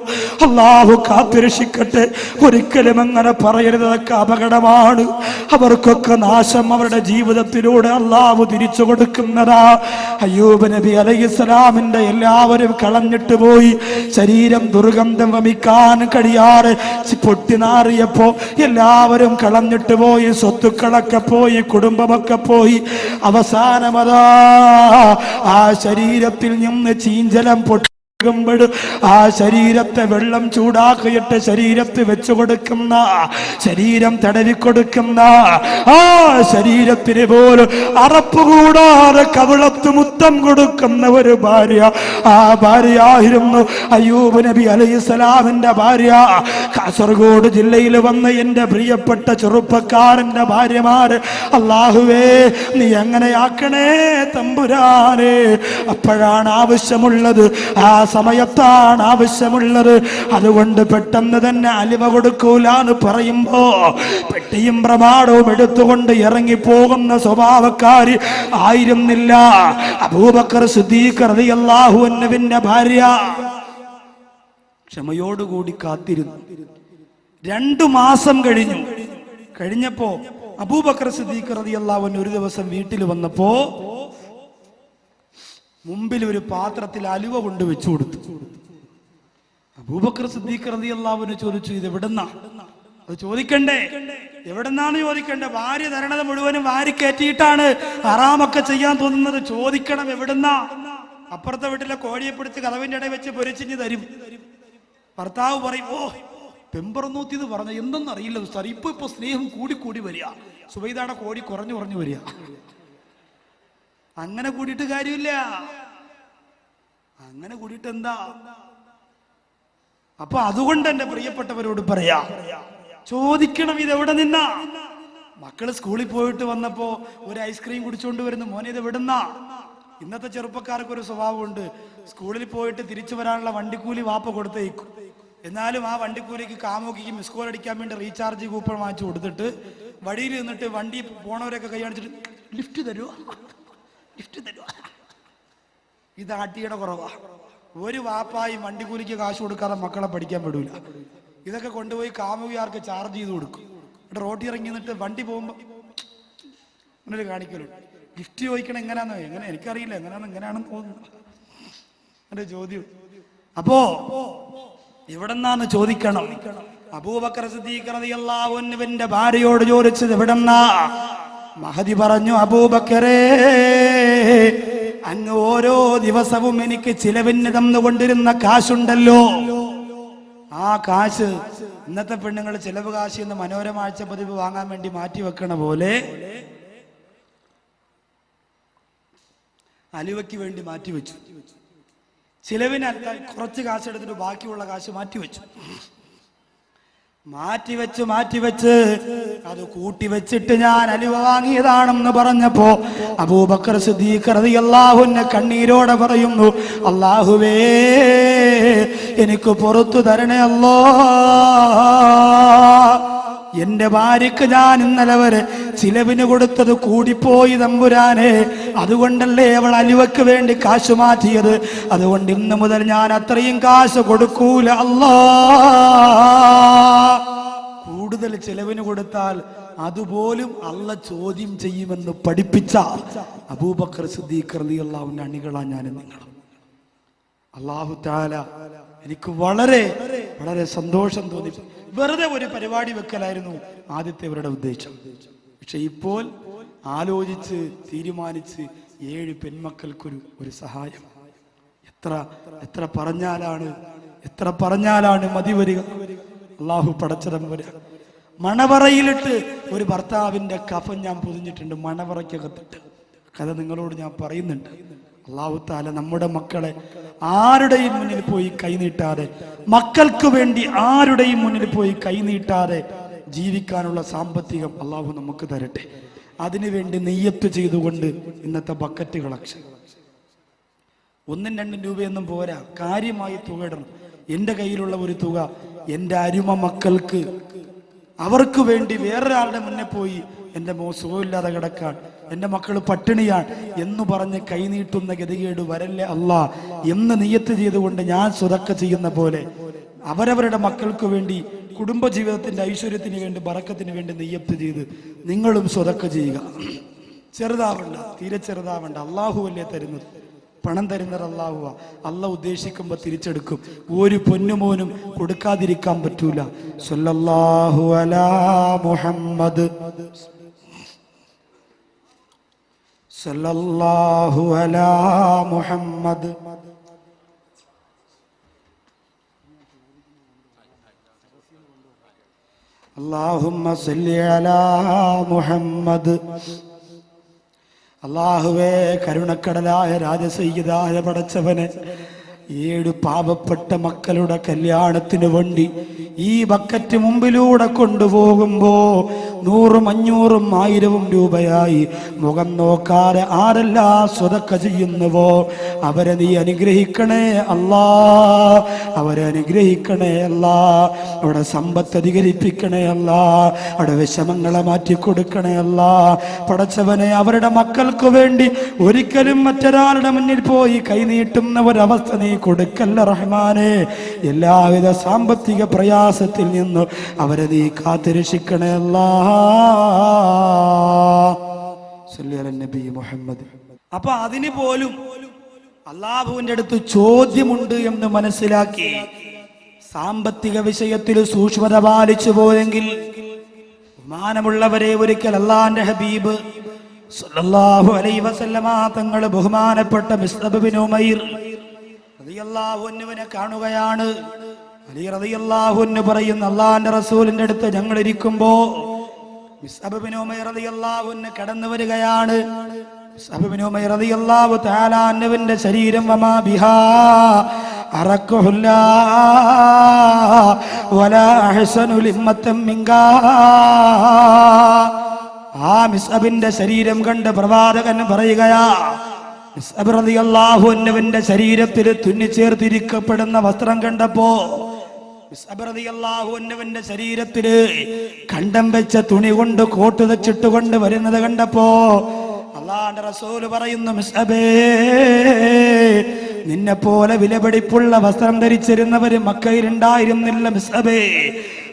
അള്ളാഹു കാത്തിരക്ഷിക്കട്ടെ. ഒരിക്കലും അങ്ങനെ പറയരുത്, അതൊക്കെ അപകടമാണ്. അവർക്കൊക്കെ നാശം അവരുടെ ജീവിതത്തിലൂടെ അള്ളാഹു തിരിച്ചു കൊടുക്കുന്നതാ. അയ്യൂബ് നബി അലൈഹിസ്സലാമിന്റെ എല്ലാവരും കളഞ്ഞിട്ട് പോയി. ശരീരം ദുർഗന്ധം വമിക്കാൻ കഴിയാറ് പൊട്ടിനാറിയപ്പോ എല്ലാവരും കളഞ്ഞിട്ട് പോയി. സ്വത്തുക്കളൊക്കെ പോയി, കുടുംബമൊക്കെ പോയി. അവസാനമതാ ആ ശരീരത്തിൽ നിന്ന് ചീഞ്ചലം പൊട്ടി ആ ശരീരത്തെ വെള്ളം ചൂടാക്കിയിട്ട് ശരീരത്തിൽ വെച്ചു കൊടുക്കുന്ന, ശരീരം തടവിക്കൊടുക്കുന്ന, ആ ശരീരത്തിന് പോലും അറപ്പുകൂടാതെ കവിളത്ത് മുത്തം കൊടുക്കുന്ന ഒരു ഭാര്യ, ആ ഭാര്യയായിരുന്നു അയ്യൂബ് നബി അലൈഹിസ്സലാമിന്റെ ഭാര്യ. കാസർഗോഡ് ജില്ലയിൽ വന്ന എന്റെ പ്രിയപ്പെട്ട ചെറുപ്പക്കാരന്റെ ഭാര്യമാര്, അല്ലാഹുവേ നീ എങ്ങനെയാക്കണേ തമ്പുരാനെ. അപ്പോഴാണ് ആവശ്യമുള്ളത്, ആ സമയത്താണ് ആവശ്യമുള്ളത്. അതുകൊണ്ട് പെട്ടെന്ന് തന്നെ അലിവ കൊടുക്കൂലാന്ന് പറയുമ്പോ പെട്ടിയും പ്രമാണവും എടുത്തുകൊണ്ട് ഇറങ്ങിപ്പോകുന്ന സ്വഭാവക്കാരി ആയിരുന്നില്ല അബൂബക്കർ സിദ്ദീഖ് റളിയല്ലാഹു അൻഹുവിന്റെ ഭാര്യ. ക്ഷമയോടുകൂടി കാത്തിരുന്നു. 2 മാസം കഴിഞ്ഞപ്പോ അബൂബക്കർ സിദ്ദീഖ് റളിയല്ലാഹു അൻഹു ഒരു ദിവസം വീട്ടിൽ വന്നപ്പോ മുമ്പിൽ ഒരു പാത്രത്തിൽ അലുവ കൊണ്ട് വെച്ചു കൊടുത്തു. അബൂബക്കർ സിദ്ദീഖ് റളിയല്ലാഹു അൻഹു ചോദിച്ചു, ഇത് എവിടെന്നാ? അത് ചോദിക്കണ്ടേ? എവിടെന്നാണ് ചോദിക്കണ്ടേ? ഭാര്യ തരണത് മുഴുവനും വാരി കയറ്റിയിട്ടാണ് ഹറാമൊക്കെ ചെയ്യാൻ തോന്നുന്നത്. ചോദിക്കണം എവിടെന്നാ? അപ്പുറത്തെ വീട്ടിലെ കോഴിയെ പിടിച്ച് കതവിന്റെ ഇടയിൽ വെച്ച് പൊരിച്ചിഞ്ഞ് തരും. ഭർത്താവ് പറയും, ഓ പെമ്പറന്നൂത്തി എന്ന് പറഞ്ഞ എന്തെന്നറിയില്ല ഉസ്താദ്, ഇപ്പൊ സ്നേഹം കൂടി വരിക, സുബൈദയുടെ കോഴി കുറഞ്ഞു വരിക. അങ്ങനെ കൂടിയിട്ട് കാര്യമില്ല. അങ്ങനെ കൂടിയിട്ട് എന്താ? അപ്പൊ അതുകൊണ്ട് എന്റെ പ്രിയപ്പെട്ടവരോട് പറയാ, ചോദിക്കണം ഇതെവിടെ നിന്നാ? മക്കള് സ്കൂളിൽ പോയിട്ട് വന്നപ്പോ ഒരു ഐസ്ക്രീം കുടിച്ചോണ്ട് വരുന്നു, മോനെ ഇത് എവിടുന്നാ? ഇന്നത്തെ ചെറുപ്പക്കാർക്ക് ഒരു സ്വഭാവമുണ്ട്, സ്കൂളിൽ പോയിട്ട് തിരിച്ചു വരാനുള്ള വണ്ടിക്കൂലി വാപ്പ കൊടുത്തേക്കും. എന്നാലും ആ വണ്ടിക്കൂലിക്ക് കാമുകിക്ക് മിസ് കോൾ അടിക്കാൻ വേണ്ടി റീചാർജ് കൂപ്പൺ വാങ്ങിച്ചു കൊടുത്തിട്ട് വഴിയിൽ നിന്നിട്ട് വണ്ടി പോണവരൊക്കെ കൈ കാണിച്ചിട്ട് ലിഫ്റ്റ് തരുമോ? ഇത് ആട്ടിയുടെ കുറവാ. ഒരു വാപ്പായി വണ്ടിക്കൂലിക്ക് കാശ് കൊടുക്കാതെ മക്കളെ പഠിക്കാൻ വിടൂല. ഇതൊക്കെ കൊണ്ടുപോയി കാമുകിയാർക്ക് ചാർജ് ചെയ്ത് കൊടുക്കും. ഇവിടെ റോട്ടി ഇറങ്ങി നിന്നിട്ട് വണ്ടി പോകുമ്പോ അങ്ങനെ കാണിക്കലുണ്ട്. ഗിഫ്റ്റ് ചോദിക്കണം എങ്ങനെയാന്നോ? എങ്ങനെ എനിക്കറിയില്ല, എങ്ങനെയാണെന്ന് തോന്നുന്നു എന്റെ ചോദ്യം. അപ്പോ എവിടെന്നാന്ന് ചോദിക്കണം. അബൂബക്കർ സിദ്ദീഖ് റളിയല്ലാഹു അൻഹുവിന്റെ ഭാര്യയോട് ചോദിച്ചത് എവിടെന്നാ? മഹദി പറഞ്ഞു, അബൂബക്കറേ അങ്ങ് ഓരോ ദിവസവും എനിക്ക് ചിലവിന് തന്നുകൊണ്ടിരുന്ന കാശുണ്ടല്ലോ, ആ കാശ് ഇന്നത്തെ പെണ്ണുങ്ങൾ ചിലവ് കാശ് എന്ന് മനോരമ ആഴ്ച പതിവ് വാങ്ങാൻ വേണ്ടി മാറ്റി വെക്കണ പോലെ അലുവയ്ക്ക് വേണ്ടി മാറ്റിവെച്ചു. ചിലവിന് കുറച്ച് കാശ് എടുത്തിട്ട് ബാക്കിയുള്ള കാശ് മാറ്റിവെച്ചു. മാറ്റിവെച്ച് അത് കൂട്ടിവെച്ചിട്ട് ഞാൻ അലുവ വാങ്ങിയതാണെന്ന് പറഞ്ഞപ്പോ അബൂബക്കർ സിദ്ദീഖ് റളിയല്ലാഹു അൻഹു കണ്ണീരോടെ പറയുന്നു, അല്ലാഹുവേ എനിക്ക് പുറത്തു തരണേ അല്ലാ, എന്റെ ഭാര്യക്ക് ഞാൻ ഇന്നലെ വരെ ചിലവിന് കൊടുത്തത് കൂടിപ്പോയി തമ്പുരാനെ, അതുകൊണ്ടല്ലേ അവൾ അലുവയ്ക്ക് വേണ്ടി കാശ് മാറ്റിയത്, അതുകൊണ്ട് ഇന്ന് മുതൽ ഞാൻ അത്രയും കാശ് കൊടുക്കൂല അല്ലാ. കൂടുതൽ ചിലവിന് കൊടുത്താൽ അതുപോലും അല്ലാഹ് ചോദ്യം ചെയ്യുമെന്ന് പഠിപ്പിച്ച അബൂബക്കർ സിദ്ദീഖ് റളിയല്ലാഹു അൻഹു അണികളാ ഞാൻ നിങ്ങളും. അല്ലാഹു തആല എനിക്ക് വളരെ വളരെ സന്തോഷം തോന്നി. വെറുതെ ഒരു പരിപാടി വെക്കലായിരുന്നു ആദ്യത്തെ ഇവരുടെ ഉദ്ദേശം. പക്ഷെ ഇപ്പോൾ ആലോചിച്ച് തീരുമാനിച്ച് 7 പെൺമക്കൾക്കൊരു സഹായം. എത്ര പറഞ്ഞാലാണ് മതി വരിക. അള്ളാഹു പടച്ചതം വരിക. മണവറയിലിട്ട് ഒരു ഭർത്താവിന്റെ കഫൻ ഞാൻ പൊതിഞ്ഞിട്ടുണ്ട്, മണവറയ്ക്കകത്തിട്ട്. കഥ നിങ്ങളോട് ഞാൻ പറയുന്നുണ്ട്. അല്ലാഹു തആല നമ്മുടെ മക്കളെ ആരുടെയും മുന്നിൽ പോയി കൈനീട്ടാതെ, മക്കൾക്ക് വേണ്ടി ആരുടെയും മുന്നിൽ പോയി കൈനീട്ടാതെ ജീവിക്കാനുള്ള സാമ്പത്തികം അല്ലാഹു നമുക്ക് തരട്ടെ. അതിനുവേണ്ടി നെയ്യത്ത് ചെയ്തുകൊണ്ട് ഇന്നത്തെ ബക്കറ്റ് കളക്ഷൻ 1-2 രൂപയൊന്നും പോരാ, കാര്യമായി തുക ഇടണം. എൻ്റെ കയ്യിലുള്ള ഒരു തുക എൻ്റെ അരുമ മക്കൾക്ക്, അവർക്ക് വേണ്ടി വേറൊരാളുടെ മുന്നേ പോയി എൻ്റെ സുഖമില്ലാതെ കിടക്കാൻ, എൻ്റെ മക്കൾ പട്ടിണിയാണ് എന്ന് പറഞ്ഞ് കൈനീട്ടുന്ന ഗതികേട് വരല്ലേ അല്ലാ എന്ന് നിയ്യത്ത് ചെയ്തുകൊണ്ട് ഞാൻ സ്വതക്ക ചെയ്യുന്ന പോലെ അവരവരുടെ മക്കൾക്ക് വേണ്ടി, കുടുംബജീവിതത്തിന്റെ ഐശ്വര്യത്തിന് വേണ്ടി, ബറക്കത്തിന് വേണ്ടി നിയ്യത്ത് ചെയ്ത് നിങ്ങളും സ്വതക്ക ചെയ്യുക. ചെറുതാവണ്ട, തീരെ ചെറുതാവണ്ട. അല്ലാഹു അല്ലേ തരുന്നത്, പണം തരുന്നത് അല്ലാഹുവാ. അല്ലാഹ് ഉദ്ദേശിക്കുമ്പോൾ തിരിച്ചെടുക്കും. ഒരു പൊന്നുമോനും കൊടുക്കാതിരിക്കാൻ പറ്റൂല. സല്ലല്ലാഹു അലാ മുഹമ്മദ്, സല്ലല്ലാഹു അലാ മുഹമ്മദ്. അല്ലാഹുമ്മ സല്ലി അലാ മുഹമ്മദ്. അല്ലാഹുവേ, കരുണക്കടലായ രാജസയ്യിദായ പടച്ചവനെ, 7 പാവപ്പെട്ട മക്കളുടെ കല്യാണത്തിന് വേണ്ടി ഈ ബക്കറ്റ് മുമ്പിലൂടെ കൊണ്ടുപോകുമ്പോ 100ഉം 500ഉം 1000ഉം രൂപയായി മുഖം നോക്കാതെ ആരെല്ലാം സ്വതക്ക ചെയ്യുന്നുവോ അവരെ നീ അനുഗ്രഹിക്കണേ അല്ലാ, അവരെ അനുഗ്രഹിക്കണേ അല്ലാ. അവിടെ സമ്പത്ത് അധികരിപ്പിക്കണേ അല്ലാ, അവിടെ വിഷമങ്ങളെ മാറ്റിക്കൊടുക്കണേ അല്ലാ. പടച്ചവനെ, അവരുടെ മക്കൾക്ക് വേണ്ടി ഒരിക്കലും മറ്റൊരാളുടെ മുന്നിൽ പോയി കൈനീട്ടുന്ന ഒരവസ്ഥ നീ കൊടുക്കല്ല റഹ്മാനെ. എല്ലാവിധ സാമ്പത്തിക പ്രയാസത്തിൽ നിന്ന് അവരെ നീ കാത്തുരക്ഷിക്കണേ അല്ലാ. അപ്പൊ അതിന് പോലും അല്ലാഹുവിന്റെ അടുത്ത് ചോദ്യമുണ്ട് എന്ന് മനസ്സിലാക്കി സാമ്പത്തിക വിഷയത്തിൽ സൂക്ഷ്മത പാലിച്ചു പോയെങ്കിൽ, ബഹുമാനമുള്ളവരെ, ഒരിക്കൽ അല്ലാഹുവിന്റെ ഹബീബ് സല്ലല്ലാഹു അലൈഹി വസല്ലമ തങ്ങൾ ബഹുമാനപ്പെട്ട മിസ്അബ് ബിൻ ഉമൈർ റളിയല്ലാഹു അൻഹുവിനെ കാണുകയാണ്. അലി റളിയല്ലാഹു അൻഹു പറയുന്നു, അല്ലാഹുവിന്റെ റസൂലിന്റെ അടുത്ത് ഞങ്ങൾ ഇരിക്കുമ്പോ മിസ്അബ് ബിൻ ഉമൈർ റളിയല്ലാഹു അൻഹു കടന്നു വരികയാണ്. മിസ്അബ് ബിൻ ഉമൈർ റളിയല്ലാഹു തആല അൻഹുവിന്റെ ശരീരം വമാ ബിഹാ അറഖുല്ലാ വലാ അഹ്സനു ലിമ്മത്തൻ മിൻകാ. ആ മിസ്അബിന്റെ ശരീരം കണ്ട് പ്രവാചകൻ പറയുകയാ, മിസ്അബ് റളിയല്ലാഹു അൻഹുവിന്റെ ശരീരത്തിൽ തുന്നിച്ചേർത്തിരിക്കപ്പെടുന്ന വസ്ത്രം കണ്ടപ്പോ, മിസ്അബ് റളിയല്ലാഹു അൻഹുവിന്റെ ശരീരത്തില് കണ്ടം വെച്ച തുണി കൊണ്ട് കോട്ട് വെച്ചിട്ടുകൊണ്ട് വരുന്നത് കണ്ടപ്പോ അല്ലാഹുവിന്റെ റസൂൽ പറയുന്നു, മിസ്അബേ, നിന്നെ പോലെ വിലപിടിപ്പുള്ള വസ്ത്രം ധരിച്ചിരുന്നവര് മക്കയിൽ ഉണ്ടായിരുന്നില്ല മിസ്അബേ.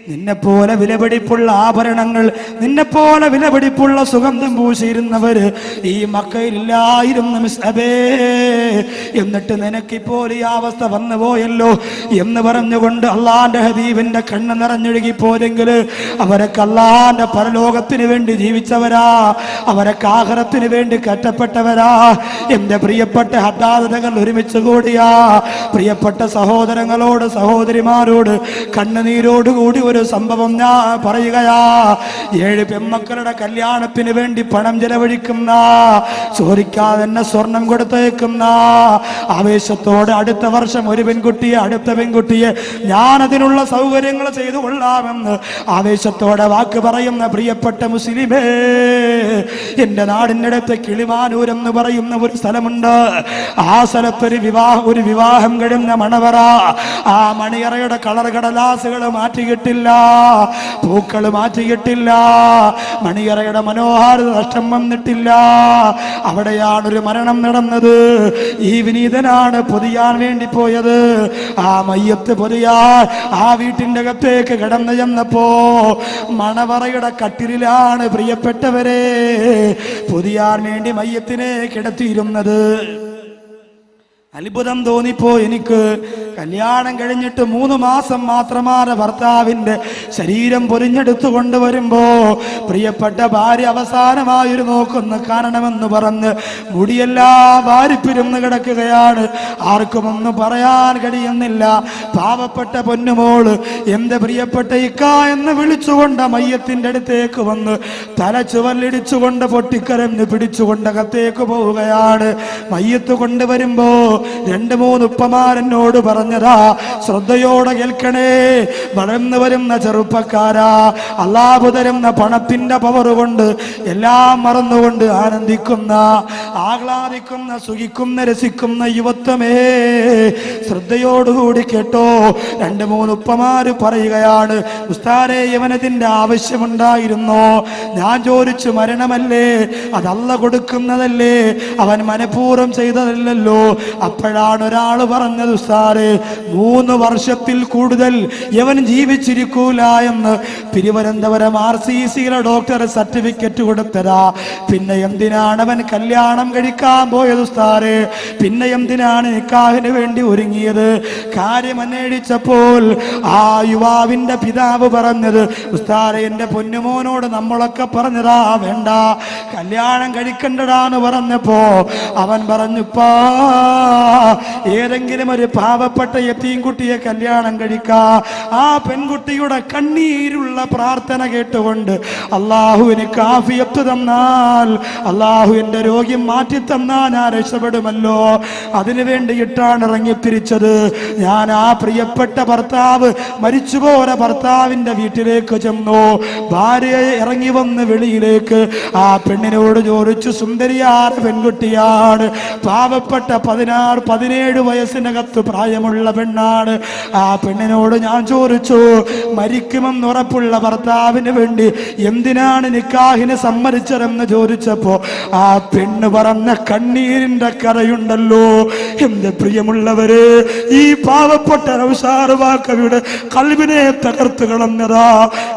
നിന്നെ പോലെ വിലപിടിപ്പുള്ള ആഭരണങ്ങൾ, നിന്നെ പോലെ വിലപിടിപ്പുള്ള സുഗന്ധം പൂശിയിരുന്നവര് ഈ മക്കയിലില്ലായിരുന്നു മിസ്അബേ. എന്നിട്ട് നിനക്കിപ്പോൾ ഈ അവസ്ഥ വന്നു പോയല്ലോ എന്ന് പറഞ്ഞുകൊണ്ട് അള്ളാന്റെ ഹബീബിന്റെ കണ്ണ് നിറഞ്ഞൊഴുകി പോരെങ്കിൽ അവരൊക്കെ അള്ളാന്റെ പരലോകത്തിന് വേണ്ടി ജീവിച്ചവരാ, അവരൊക്കെ ആഖിറത്തിന് വേണ്ടി കറ്റപ്പെട്ടവരാ. എന്റെ പ്രിയപ്പെട്ട ഹദ്ദാദകൾ ഒരുമിച്ച് കൂടിയാ പ്രിയപ്പെട്ട സഹോദരങ്ങളോട്, സഹോദരിമാരോട് കണ്ണുനീരോടുകൂടി ഒരു ഒരു സംഭവം ഞാൻ പറയുകയാ. 7 പെൺമക്കളുടെ കല്യാണത്തിന് വേണ്ടി പണം ചെലവഴിക്കുന്ന, ചോദിക്കാതെ തന്നെ സ്വർണം കൊടുത്തേക്കുന്ന, ആവേശത്തോടെ അടുത്ത വർഷം ഒരു പെൺകുട്ടിയെ, അടുത്ത പെൺകുട്ടിയെ ഞാൻ അതിനുള്ള സൗകര്യങ്ങൾ ചെയ്തു കൊള്ളാമെന്ന് ആവേശത്തോടെ വാക്ക് പറയുന്ന പ്രിയപ്പെട്ട മുസ്ലിമേ, എന്റെ നാടിനടുത്ത് കിളിമാനൂർ എന്ന് പറയുന്ന ഒരു സ്ഥലമുണ്ട്. ആ സ്ഥലത്തൊരു വിവാഹം കഴിഞ്ഞ മണവറ. ആ മണിയറയുടെ കളർ കടലാസുകൾ മാറ്റിയിട്ടില്ല, പൂക്കൾ മാറ്റിയിട്ടില്ല, മണിയറയുടെ മനോഹാരിത നഷ്ടം വന്നിട്ടില്ല. അവിടെയാണ് ഒരു മരണം നടന്നത്. ഈ വിനീതനാണ് പൊതിയാൻ വേണ്ടി പോയത്. ആ മയ്യത്ത് പൊതിയാൻ ആ വീട്ടിന്റെ അകത്തേക്ക് കിടന്നു ചെന്നപ്പോ മണവറയുടെ കട്ടിലാണ് പ്രിയപ്പെട്ടവരെ പൊതിയാൻ വേണ്ടി മയ്യത്തിനെ കിടത്തിയിരുന്നത്. അത്ഭുതം തോന്നിപ്പോ എനിക്ക്. കല്യാണം കഴിഞ്ഞിട്ട് 3 മാസം മാത്രമാണ് ഭർത്താവിന്റെ ശരീരം പൊരിഞ്ഞെടുത്തു കൊണ്ടുവരുമ്പോ പ്രിയപ്പെട്ട ഭാര്യ അവസാനമായൊരു നോക്കുന്ന കാണണമെന്ന് പറഞ്ഞ് മുടിയെല്ലാം വാരിപ്പിരുന്ന് കിടക്കുകയാണ്. ആർക്കും ഒന്നും പറയാൻ കഴിയുന്നില്ല. പാവപ്പെട്ട പൊന്നുമോള് എന്റെ പ്രിയപ്പെട്ട ഇക്ക എന്ന് വിളിച്ചുകൊണ്ട് മയ്യത്തിന്റെ അടുത്തേക്ക് വന്ന് തല ചുവലിടിച്ചുകൊണ്ട് പൊട്ടിക്കരഞ്ഞ് പിടിച്ചുകൊണ്ട് അകത്തേക്ക് പോവുകയാണ്. മയ്യത്ത് കൊണ്ടുവരുമ്പോ 2-3 ഉപ്പമാരെന്നോട് പറഞ്ഞതാ, ശ്രദ്ധയോടെ കേൾക്കണേ, വളർന്നു വരുന്ന ചെറുപ്പക്കാരാ, അല്ലാഹു തരുന്ന പണത്തിന്റെ പവർ കൊണ്ട് എല്ലാം മറന്നുകൊണ്ട് ആനന്ദിക്കുന്ന, ആഹ്ലാദിക്കുന്ന, സുഖിക്കുന്ന, രസിക്കുന്ന യുവത്വമേ, ശ്രദ്ധയോടുകൂടി കേട്ടോ. 2-3 ഉപ്പമാര് പറയുകയാണ്, ഉസ്താദേ ഇവനതിന്റെ ആവശ്യമുണ്ടായിരുന്നോ? ഞാൻ ചോദിച്ചു, മരണമല്ലേ, അതല്ല കൊടുക്കുന്നതല്ലേ, അവൻ മനഃപൂർവ്വം ചെയ്തതല്ലല്ലോ. അപ്പോഴാണ് ഒരാൾ പറഞ്ഞത്, ഉസ്താദേ 3 വർഷത്തിൽ കൂടുതൽ ഇവൻ ജീവിച്ചിരിക്കൂല എന്ന് തിരുവനന്തപുരം RCCയിലെ ഡോക്ടർ സർട്ടിഫിക്കറ്റ് കൊടുത്തതാ. പിന്നെ എന്തിനാണ് അവൻ കല്യാണം കഴിക്കാൻ പോയത് ഉസ്താദേ? പിന്നെ എന്തിനാണ് നിക്കാഹിന് വേണ്ടി ഒരുങ്ങിയത്? കാര്യം അന്വേഷിച്ചപ്പോൾ ആ യുവാവിന്റെ പിതാവ് പറഞ്ഞത്, ഉസ്താദേ എന്റെ പൊന്നുമോനോട് നമ്മളൊക്കെ പറഞ്ഞതാ വേണ്ട, കല്യാണം കഴിക്കണ്ടടാന്ന് പറഞ്ഞപ്പോ അവൻ പറഞ്ഞു, ഏതെങ്കിലും ഒരു പാവപ്പെട്ട യതീം കുട്ടിയെ കല്യാണം കഴിക്കാ. ആ പെൺകുട്ടിയുടെ കണ്ണീരുള്ള പ്രാർത്ഥന കേട്ടുകൊണ്ട് അള്ളാഹു എനിക്ക് ആഫിയത്ത് തന്നാൽ, അള്ളാഹു എന്റെ രോഗ്യം മാറ്റി തന്നാൽ ഞാൻ രക്ഷപ്പെടുമല്ലോ. അതിനു വേണ്ടിയിട്ടാണ് ഇറങ്ങിത്തിരിച്ചത്. ഞാൻ ആ പ്രിയപ്പെട്ട ഭർത്താവ് മരിച്ചുപോയ ഭർത്താവിന്റെ വീട്ടിലേക്ക് ചെന്നു. ഭാര്യയെ ഇറങ്ങി വന്ന് വെളിയിലേക്ക് ആ പെണ്ണിനോട് ചോദിച്ചു, സുന്ദരിയായ പെൺകുട്ടിയാണ്, പാവപ്പെട്ട 16-17 വയസ്സിനകത്ത് പ്രായമുള്ള പെണ്ണാണ്. ആ പെണ്ണിനോട് ഞാൻ ചോദിച്ചു, മരിക്കുമെന്ന് ഉറപ്പുള്ള ഭർത്താവിന് വേണ്ടി എന്തിനാണ് നിക്കാഹിന് സമ്മതിച്ചതെന്ന് ചോദിച്ചപ്പോ ആ പെണ്ണ് പറഞ്ഞ കണ്ണീരിന്റെ കഥയുണ്ടല്ലോ. എന്റെ പ്രിയമുള്ളവര്, ഈ പാവപ്പെട്ട നൗഷാദ് വാക്കവിയുടെ കൽബിനെ തകർത്ത് കളഞ്ഞതാ.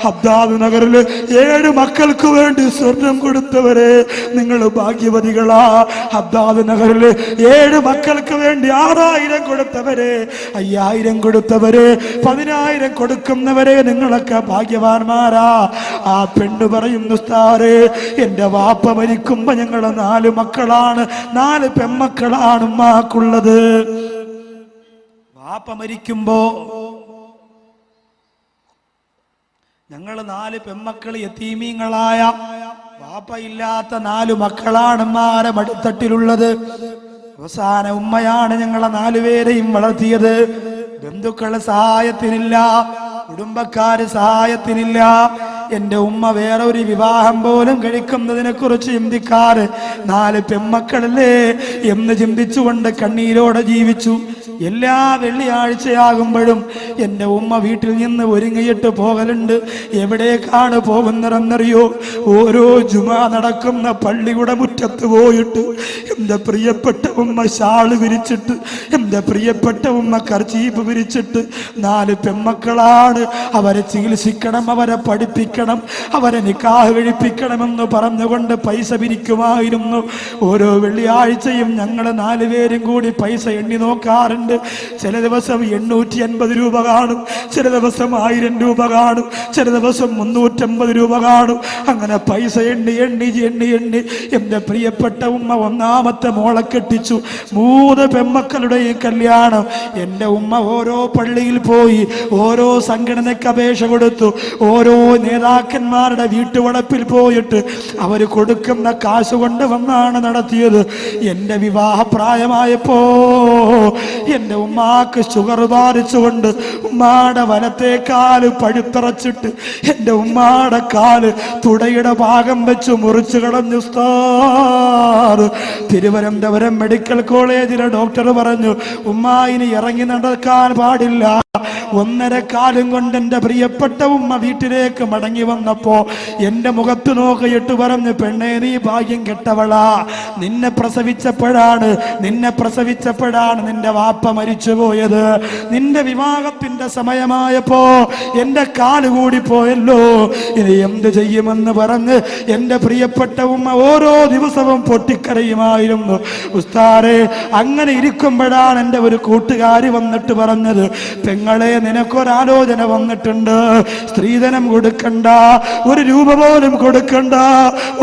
ഹദ്ദാദ് നഗറിൽ 7 മക്കൾക്ക് വേണ്ടി സ്വർണം കൊടുത്തവരെ നിങ്ങൾ ഭാഗ്യവതികളാ. ഹദ്ദാദ് നഗറിൽ 7 മക്കൾക്ക് വേണ്ടി 6000 കൊടുത്തവരെ, 5000 കൊടുത്തവരെ, 10000 കൊടുക്കുന്നവരെ, നിങ്ങളൊക്കെ ഭാഗ്യവാന്മാരാ. ആ പെണ്ണ് പറയുന്നു, ഉസ്താദേ എന്റെ വാപ്പ മരിക്കുമ്പോ ഞങ്ങള് 4 മക്കളാണ്, 4 പെൺമക്കളാണ് ഉമ്മാക്കുള്ളത്. വാപ്പ മരിക്കുമ്പോ ഞങ്ങള് 4 പെൺമക്കൾ യതീമീങ്ങളായ, വാപ്പ ഇല്ലാത്ത 4 മക്കളാണ് ഉമ്മാരെ മടിത്തട്ടിലുള്ളത്. അവസാന ഉമ്മയാണ് ഞങ്ങളെ 4 പേരെയും വളർത്തിയത്. ബന്ധുക്കള് സഹായത്തിനില്ല, കുടുംബക്കാര് സഹായത്തിനില്ല. എന്റെ ഉമ്മ വേറെ ഒരു വിവാഹം പോലും കഴിക്കുന്നതിനെ കുറിച്ച് ചിന്തിക്കാറ് 4 പെൺമക്കളല്ലേ എന്ന് ചിന്തിച്ചുകൊണ്ട് കണ്ണീരോടെ ജീവിച്ചു. എല്ലാ വെള്ളിയാഴ്ചയാകുമ്പോഴും എൻ്റെ ഉമ്മ വീട്ടിൽ നിന്ന് ഒരുങ്ങിയിട്ട് പോകലുണ്ട്. എവിടേക്കാണ് പോകുന്നതെന്നറിയോ? ഓരോ ജുമാ നടക്കുന്ന പള്ളിയുടെ മുറ്റത്ത് പോയിട്ട് എൻ്റെ പ്രിയപ്പെട്ട ഉമ്മ ഷാള് വിരിച്ചിട്ട്, എൻ്റെ പ്രിയപ്പെട്ട ഉമ്മ കർച്ചീപ്പ് വിരിച്ചിട്ട്, 4 പെൺമക്കളാണ്, അവരെ ചികിത്സിക്കണം, അവരെ പഠിപ്പിക്കണം, അവരെ നിക്കാഹ് കഴിപ്പിക്കണമെന്ന് പറഞ്ഞുകൊണ്ട് പൈസ പിരിക്കുമായിരുന്നു. ഓരോ വെള്ളിയാഴ്ചയും ഞങ്ങൾ 4 പേരും കൂടി പൈസ എണ്ണി നോക്കാറുണ്ട്. കാണാറുണ്ട്. ചില ദിവസം 850 രൂപ കാണും, ചില ദിവസം 1000 രൂപ കാണും, ചില ദിവസം 350 രൂപ കാണും. അങ്ങനെ പൈസ എണ്ണി എണ്ണി എണ്ണി എണ്ണി എന്റെ പ്രിയപ്പെട്ട ഉമ്മ ഒന്നാമത്തെ മോളെ കെട്ടിച്ചു. 3 പെമ്മക്കളുടെയും കല്യാണം. എന്റെ ഉമ്മ ഓരോ പള്ളിയിൽ പോയി ഓരോ സംഘടനയ്ക്ക് അപേക്ഷ കൊടുത്തു. ഓരോ നേതാക്കന്മാരുടെ വീട്ടുവളപ്പിൽ പോയിട്ട് അവര് കൊടുക്കുന്ന കാശ് കൊണ്ട് വന്നാണ് നടത്തിയത്. എന്റെ വിവാഹപ്രായമായപ്പോ എന്റെ ഉമ്മാക്ക് ഷുഗർ ബാധിച്ചുകൊണ്ട് ഉമ്മാടെ വലത്തേക്കാല് പഴുത്തറച്ചിട്ട് എന്റെ ഉമ്മാടെ കാല് തുടയുടെ ഭാഗം വെച്ച് മുറിച്ചു കളഞ്ഞു. തിരുവനന്തപുരം മെഡിക്കൽ കോളേജിലെ ഡോക്ടർ പറഞ്ഞു, ഉമ്മ ഇനി ഇറങ്ങി നടക്കാൻ പാടില്ല. 1.5 കാലം കൊണ്ട് എന്റെ പ്രിയപ്പെട്ട ഉമ്മ വീട്ടിലേക്ക് മടങ്ങി വന്നപ്പോ എന്റെ മുഖത്ത് നോക്കിയിട്ട് പറഞ്ഞു, പെണ്ണേ നീ ഭാഗ്യം കെട്ടവളാ. നിന്നെ പ്രസവിച്ചപ്പോഴാണ് നിന്റെ വാപ്പ മരിച്ചുപോയത്. നിന്റെ വിവാഹത്തിന്റെ സമയമായപ്പോ എന്റെ കാല് കൂടി പോയല്ലോ, ഇനി എന്ത് ചെയ്യുമെന്ന് പറഞ്ഞ് എന്റെ പ്രിയപ്പെട്ട ഉമ്മ ഓരോ ദിവസവും പൊട്ടിക്കരയുമായിരുന്നു. ഉസ്താദേ, അങ്ങനെ ഇരിക്കുമ്പോഴാണ് എന്റെ ഒരു കൂട്ടുകാരി വന്നിട്ട് പറഞ്ഞത്, പെങ്ങളെ നിനക്കൊരാലോചന വന്നിട്ടുണ്ട്. സ്ത്രീധനം കൊടുക്കണ്ട, 1 രൂപ പോലും കൊടുക്കണ്ട,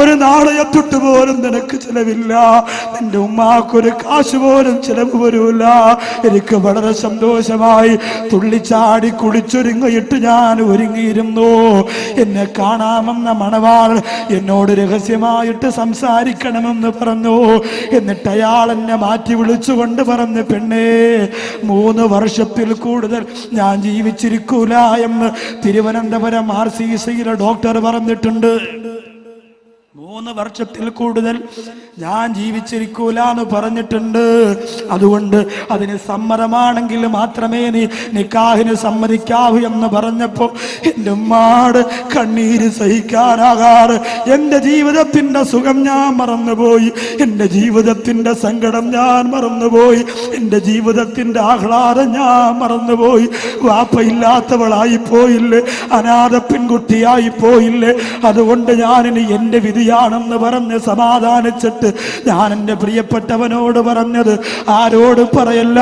1 നാണയത്തൊട്ട് പോലും നിനക്ക് ചെലവില്ല, നിന്റെ ഉമ്മാക്കൊരു കാശ് പോലും ചെലവ് വരൂല. എനിക്ക് വളരെ സന്തോഷമായി. തുള്ളിച്ചാടി കുളിച്ചൊരുങ്ങിയിട്ട് ഞാൻ ഒരുങ്ങിയിരുന്നു. എന്നെ കാണാമെന്ന മണവാൾ എന്നോട് രഹസ്യമായിട്ട് സംസാരിക്കണമെന്ന് പറഞ്ഞു. എന്നിട്ട് അയാൾ എന്നെ മാറ്റി വിളിച്ചുകൊണ്ട് പറഞ്ഞു, പെണ്ണേ 3 വർഷത്തിൽ കൂടുതൽ ഞാൻ ജീവിച്ചിരിക്കൂല എന്ന് തിരുവനന്തപുരം RCCയിലെ ഡോക്ടർ പറഞ്ഞിട്ടുണ്ട്. 3 വർഷത്തിൽ കൂടുതൽ ഞാൻ ജീവിച്ചിരിക്കൂല എന്ന് പറഞ്ഞിട്ടുണ്ട്. അതുകൊണ്ട് അതിന് സമ്മതമാണെങ്കിൽ മാത്രമേ നീ നിക്കാഹിന് സമ്മതിക്കാവൂ എന്ന് പറഞ്ഞപ്പോ എൻ്റെ ഉമ്മാട് കണ്ണീര് സഹിക്കാനാകാറ്. എൻ്റെ ജീവിതത്തിന്റെ സുഖം ഞാൻ മറന്നുപോയി, എൻ്റെ ജീവിതത്തിന്റെ സങ്കടം ഞാൻ മറന്നുപോയി, എൻ്റെ ജീവിതത്തിന്റെ ആഹ്ലാദം ഞാൻ മറന്നുപോയി. വാപ്പയില്ലാത്തവളായി പോയില്ലേ, അനാഥ പെൺകുട്ടിയായി പോയില്ലേ. അതുകൊണ്ട് ഞാനിനി എൻ്റെ വിധിയാണെന്ന് പറഞ്ഞ് സമാധാനിച്ചിട്ട് ഞാൻ എൻ്റെ പ്രിയപ്പെട്ടവനോട് പറഞ്ഞത്, ആരോടും പറയല്ല,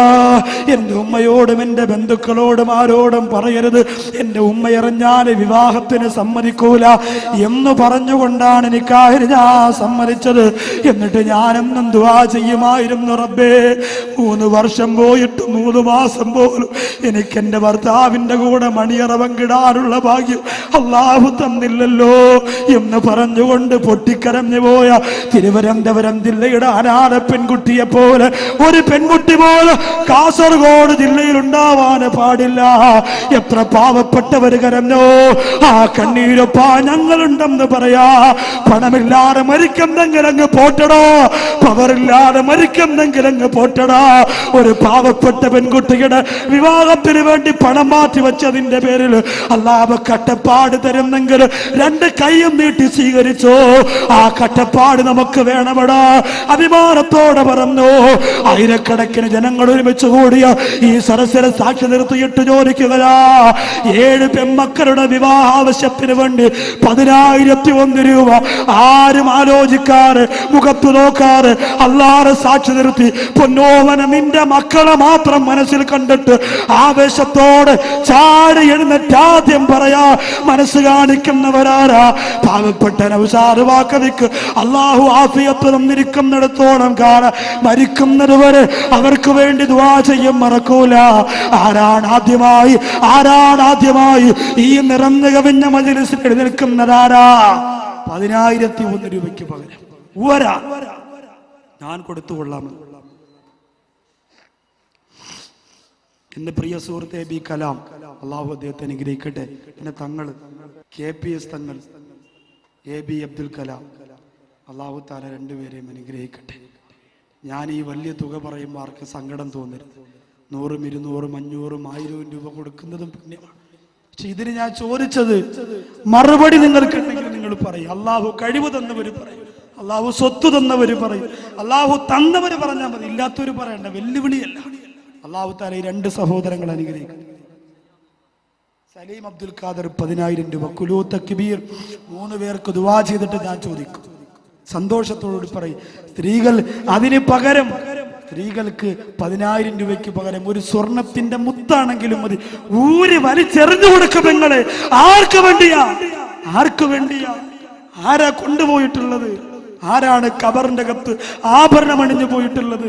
എൻ്റെ ഉമ്മയോടും എൻ്റെ ബന്ധുക്കളോടും ആരോടും പറയരുത്, എൻ്റെ ഉമ്മയറിഞ്ഞാൽ വിവാഹത്തിന് സമ്മതിക്കൂല എന്ന് പറഞ്ഞുകൊണ്ടാണ് നിക്കാഹിന് ഞാൻ സമ്മതിച്ചത്. എന്നിട്ട് ഞാനെന്നും ദുആ ചെയ്യുമായിരുന്നു, റബ്ബേ 3 വർഷം പോയിട്ട് 3 മാസം പോലും എനിക്ക് എൻ്റെ ഭർത്താവിൻ്റെ കൂടെ മണിയറ പങ്കിടാനുള്ള ഭാഗ്യം അല്ലാഹു തന്നില്ലല്ലോ എന്ന് പറഞ്ഞുകൊണ്ട് പൊട്ടിക്കരഞ്ഞു പോയ തിരുവനന്തപുരം ജില്ലയുടെ അനാഥ പെൺകുട്ടിയെ പോലെ ഒരു പെൺകുട്ടി പോലെ കാസർഗോഡ് ജില്ലയിൽ ഉണ്ടാവാൻ പാടില്ല. എത്ര പാവപ്പെട്ടവര് കരഞ്ഞോ, ആ കണ്ണീരൊപ്പാ ഞങ്ങളുണ്ടെന്ന് പറയാ. പണമില്ലാതെ മരിക്കുന്നെങ്കിൽ അങ്ങ് പോട്ടടോ, പവറില്ലാതെ മരിക്കുന്നെങ്കിൽ അങ്ങ് പോട്ടടാ. ഒരു പാവപ്പെട്ട പെൺകുട്ടിയുടെ വിവാഹത്തിന് വേണ്ടി പണം മാറ്റി വെച്ചതിന്റെ പേരിൽ അല്ലാഹു കട്ടപ്പാട് തരുന്നെങ്കിൽ 2 കൈയും നീട്ടി സ്വീകരിച്ചോ. ആ കട്ടപ്പാട് നമുക്ക് വേണമെടാ. അഭിമാനത്തോടെ പറഞ്ഞു. ആയിരക്കണക്കിന് ജനങ്ങൾ ഒരുമിച്ച് കൂടിയ ഈ സരസ്വര സാക്ഷി നിർത്തിയിട്ട് ചോദിക്കുകയാ, 7 പെൺമക്കളുടെ വിവാഹ ആവശ്യത്തിന് വേണ്ടി 10,001 രൂപ ആരും ആലോചിക്കാറ്, മുഖത്ത് നോക്കാറ്, അല്ലാഹുവിനെ സാക്ഷി നിർത്തി പൊന്നോമന നിന്റെ മക്കളെ മാത്രം മനസ്സിൽ കണ്ടിട്ട് ആവേശത്തോടെ ചാടി എഴുന്നേറ്റ് ആദ്യം പറയാ മനസ്സ് കാണിക്കുന്നവരാരാ? പാവപ്പെട്ട നൗസാർ വാക്കവിക്ക് അല്ലാഹു ആഫിയത്ത് തന്നിരിക്കുന്നിടത്തോളം കാലം മരിക്കുന്നത് വരെ അവർക്ക് വേണ്ടി ദുആ ചെയ്യും, മറക്കൂല. ആരാണ് ആദ്യമായി ഈ നിറഞ്ഞു കവിഞ്ഞ മജ്‌ലിസിൽ എഴുന്നേൽക്കുന്നതാരാ? 10,001 രൂപയ്ക്ക് പകരം ഞാൻ കൊടുത്തുകൊള്ളാമെന്ന്. എന്റെ പ്രിയ സുഹൃത്തെ ബി കലാം, അള്ളാഹു അദ്ദേഹത്തെ അനുഗ്രഹിക്കട്ടെ. പിന്നെ തങ്ങൾ KPS തങ്ങൾ, AB അബ്ദുൽ കലാം, അള്ളാഹു താല 2 പേരെയും അനുഗ്രഹിക്കട്ടെ. ഞാൻ ഈ വലിയ തുക പറയുമ്പോൾ ആർക്ക് സങ്കടം തോന്നരുത്. 100, 200, 500, 1000 രൂപ കൊടുക്കുന്നതും പുണ്യമാണ്. പക്ഷെ ഇതിന് ഞാൻ ചോദിച്ചത് മറുപടി നിങ്ങൾക്കുണ്ടെങ്കിൽ നിങ്ങൾ പറയും. അള്ളാഹു കഴിവ് തന്നവർ പറയും, അള്ളാഹു സ്വത്ത് തന്നവർ പറയും, അള്ളാഹു തന്നവർ പറഞ്ഞാൽ മതി, ഇല്ലാത്തവർ പറയണ്ട. വെല്ലുവിളിയല്ല. അള്ളാഹു താല ഈ 2 സഹോദരങ്ങൾ അനുഗ്രഹിക്കും. സലീം അബ്ദുൽ ഖാദർ 10,000 രൂപ. കുലൂ തക്ബീർ 3 പേർക്ക് ദുആ ചെയ്തിട്ട് ഞാൻ ചോദിക്കും, സന്തോഷത്തോടുകൂടി പറയും. സ്ത്രീകൾ അതിന് പകരം സ്ത്രീകൾക്ക് 10,000 രൂപയ്ക്ക് പകരം ഒരു സ്വർണത്തിന്റെ മുത്താണെങ്കിലും മതി, ഊരി വലിച്ചെറിഞ്ഞു കൊടുക്കും. പെങ്ങളെ, ആർക്ക് വേണ്ടിയാ? ആർക്ക് വേണ്ടിയാ? ആരാ കൊണ്ടുപോയിട്ടുള്ളത്? ആരാണ് ഖബറിന്റെ അകത്ത് ആഭരണം അണിഞ്ഞു പോയിട്ടുള്ളത്?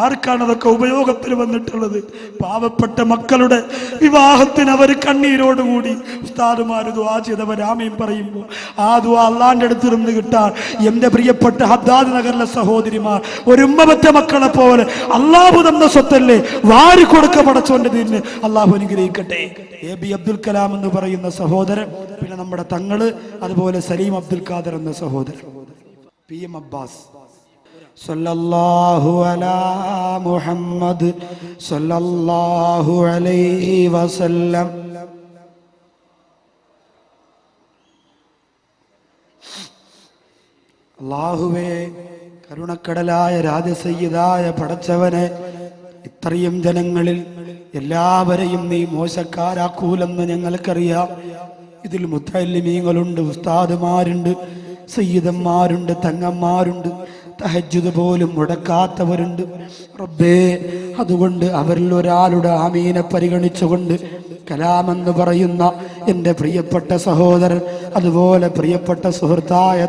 ആർക്കാണ് അതൊക്കെ ഉപയോഗത്തിൽ വന്നിട്ടുള്ളത്? പാവപ്പെട്ട മക്കളുടെ വിവാഹത്തിന് അവർ കണ്ണീരോടുകൂടി ഉസ്താദുമാര് ദുആ ചെയ്തവർ ആമീൻ പറയുമ്പോൾ ആ ദുആ അള്ളാന്റെ അടുത്ത് നിന്ന് കിട്ടാൻ എന്റെ പ്രിയപ്പെട്ട ഹദ്ദാദ് നഗറിലെ സഹോദരിമാർ ഒരു ഉമ്മ മക്കളെ പോലെ അള്ളാഹു തന്ന സ്വത്തല്ലേ വാരി കൊടുക്ക പടച്ചോന്റെ ദീനിന് അള്ളാഹു അനുഗ്രഹിക്കട്ടെ. എ ബി അബ്ദുൽ കലാം എന്ന് പറയുന്ന സഹോദരൻ, പിന്നെ നമ്മുടെ തങ്ങള്, അതുപോലെ സലീം അബ്ദുൽ ഖാദർ എന്ന സഹോദരൻ, PM അബ്ബാസ്. സല്ലല്ലാഹു അലാ മുഹമ്മദ് സല്ലല്ലാഹു അലൈഹി വസല്ലം. അല്ലാഹുവേ, കരുണക്കടലായ രാജസയ്യിദായ പടച്ചവനെ, ഇത്രയും ജനങ്ങളിൽ എല്ലാവരെയും നീ മോശക്കാരാക്കൂലെന്ന് ഞങ്ങൾക്കറിയാം. ഇതിൽ മുത്തഅല്ലിമീങ്ങളുണ്ട്, ഉസ്താദുമാരുണ്ട്, സയ്യിദന്മാരുണ്ട്, തങ്ങന്മാരുണ്ട്, തഹജ്ജുദ് പോലും മുടക്കാത്തവരുണ്ട് റബ്ബേ. അതുകൊണ്ട് അവരിൽ ഒരാളുടെ ആമീനെ പരിഗണിച്ചുകൊണ്ട് കലാമെന്ന് പറയുന്ന എൻ്റെ പ്രിയപ്പെട്ട സഹോദരൻ, അതുപോലെ പ്രിയപ്പെട്ട സുഹൃത്തായ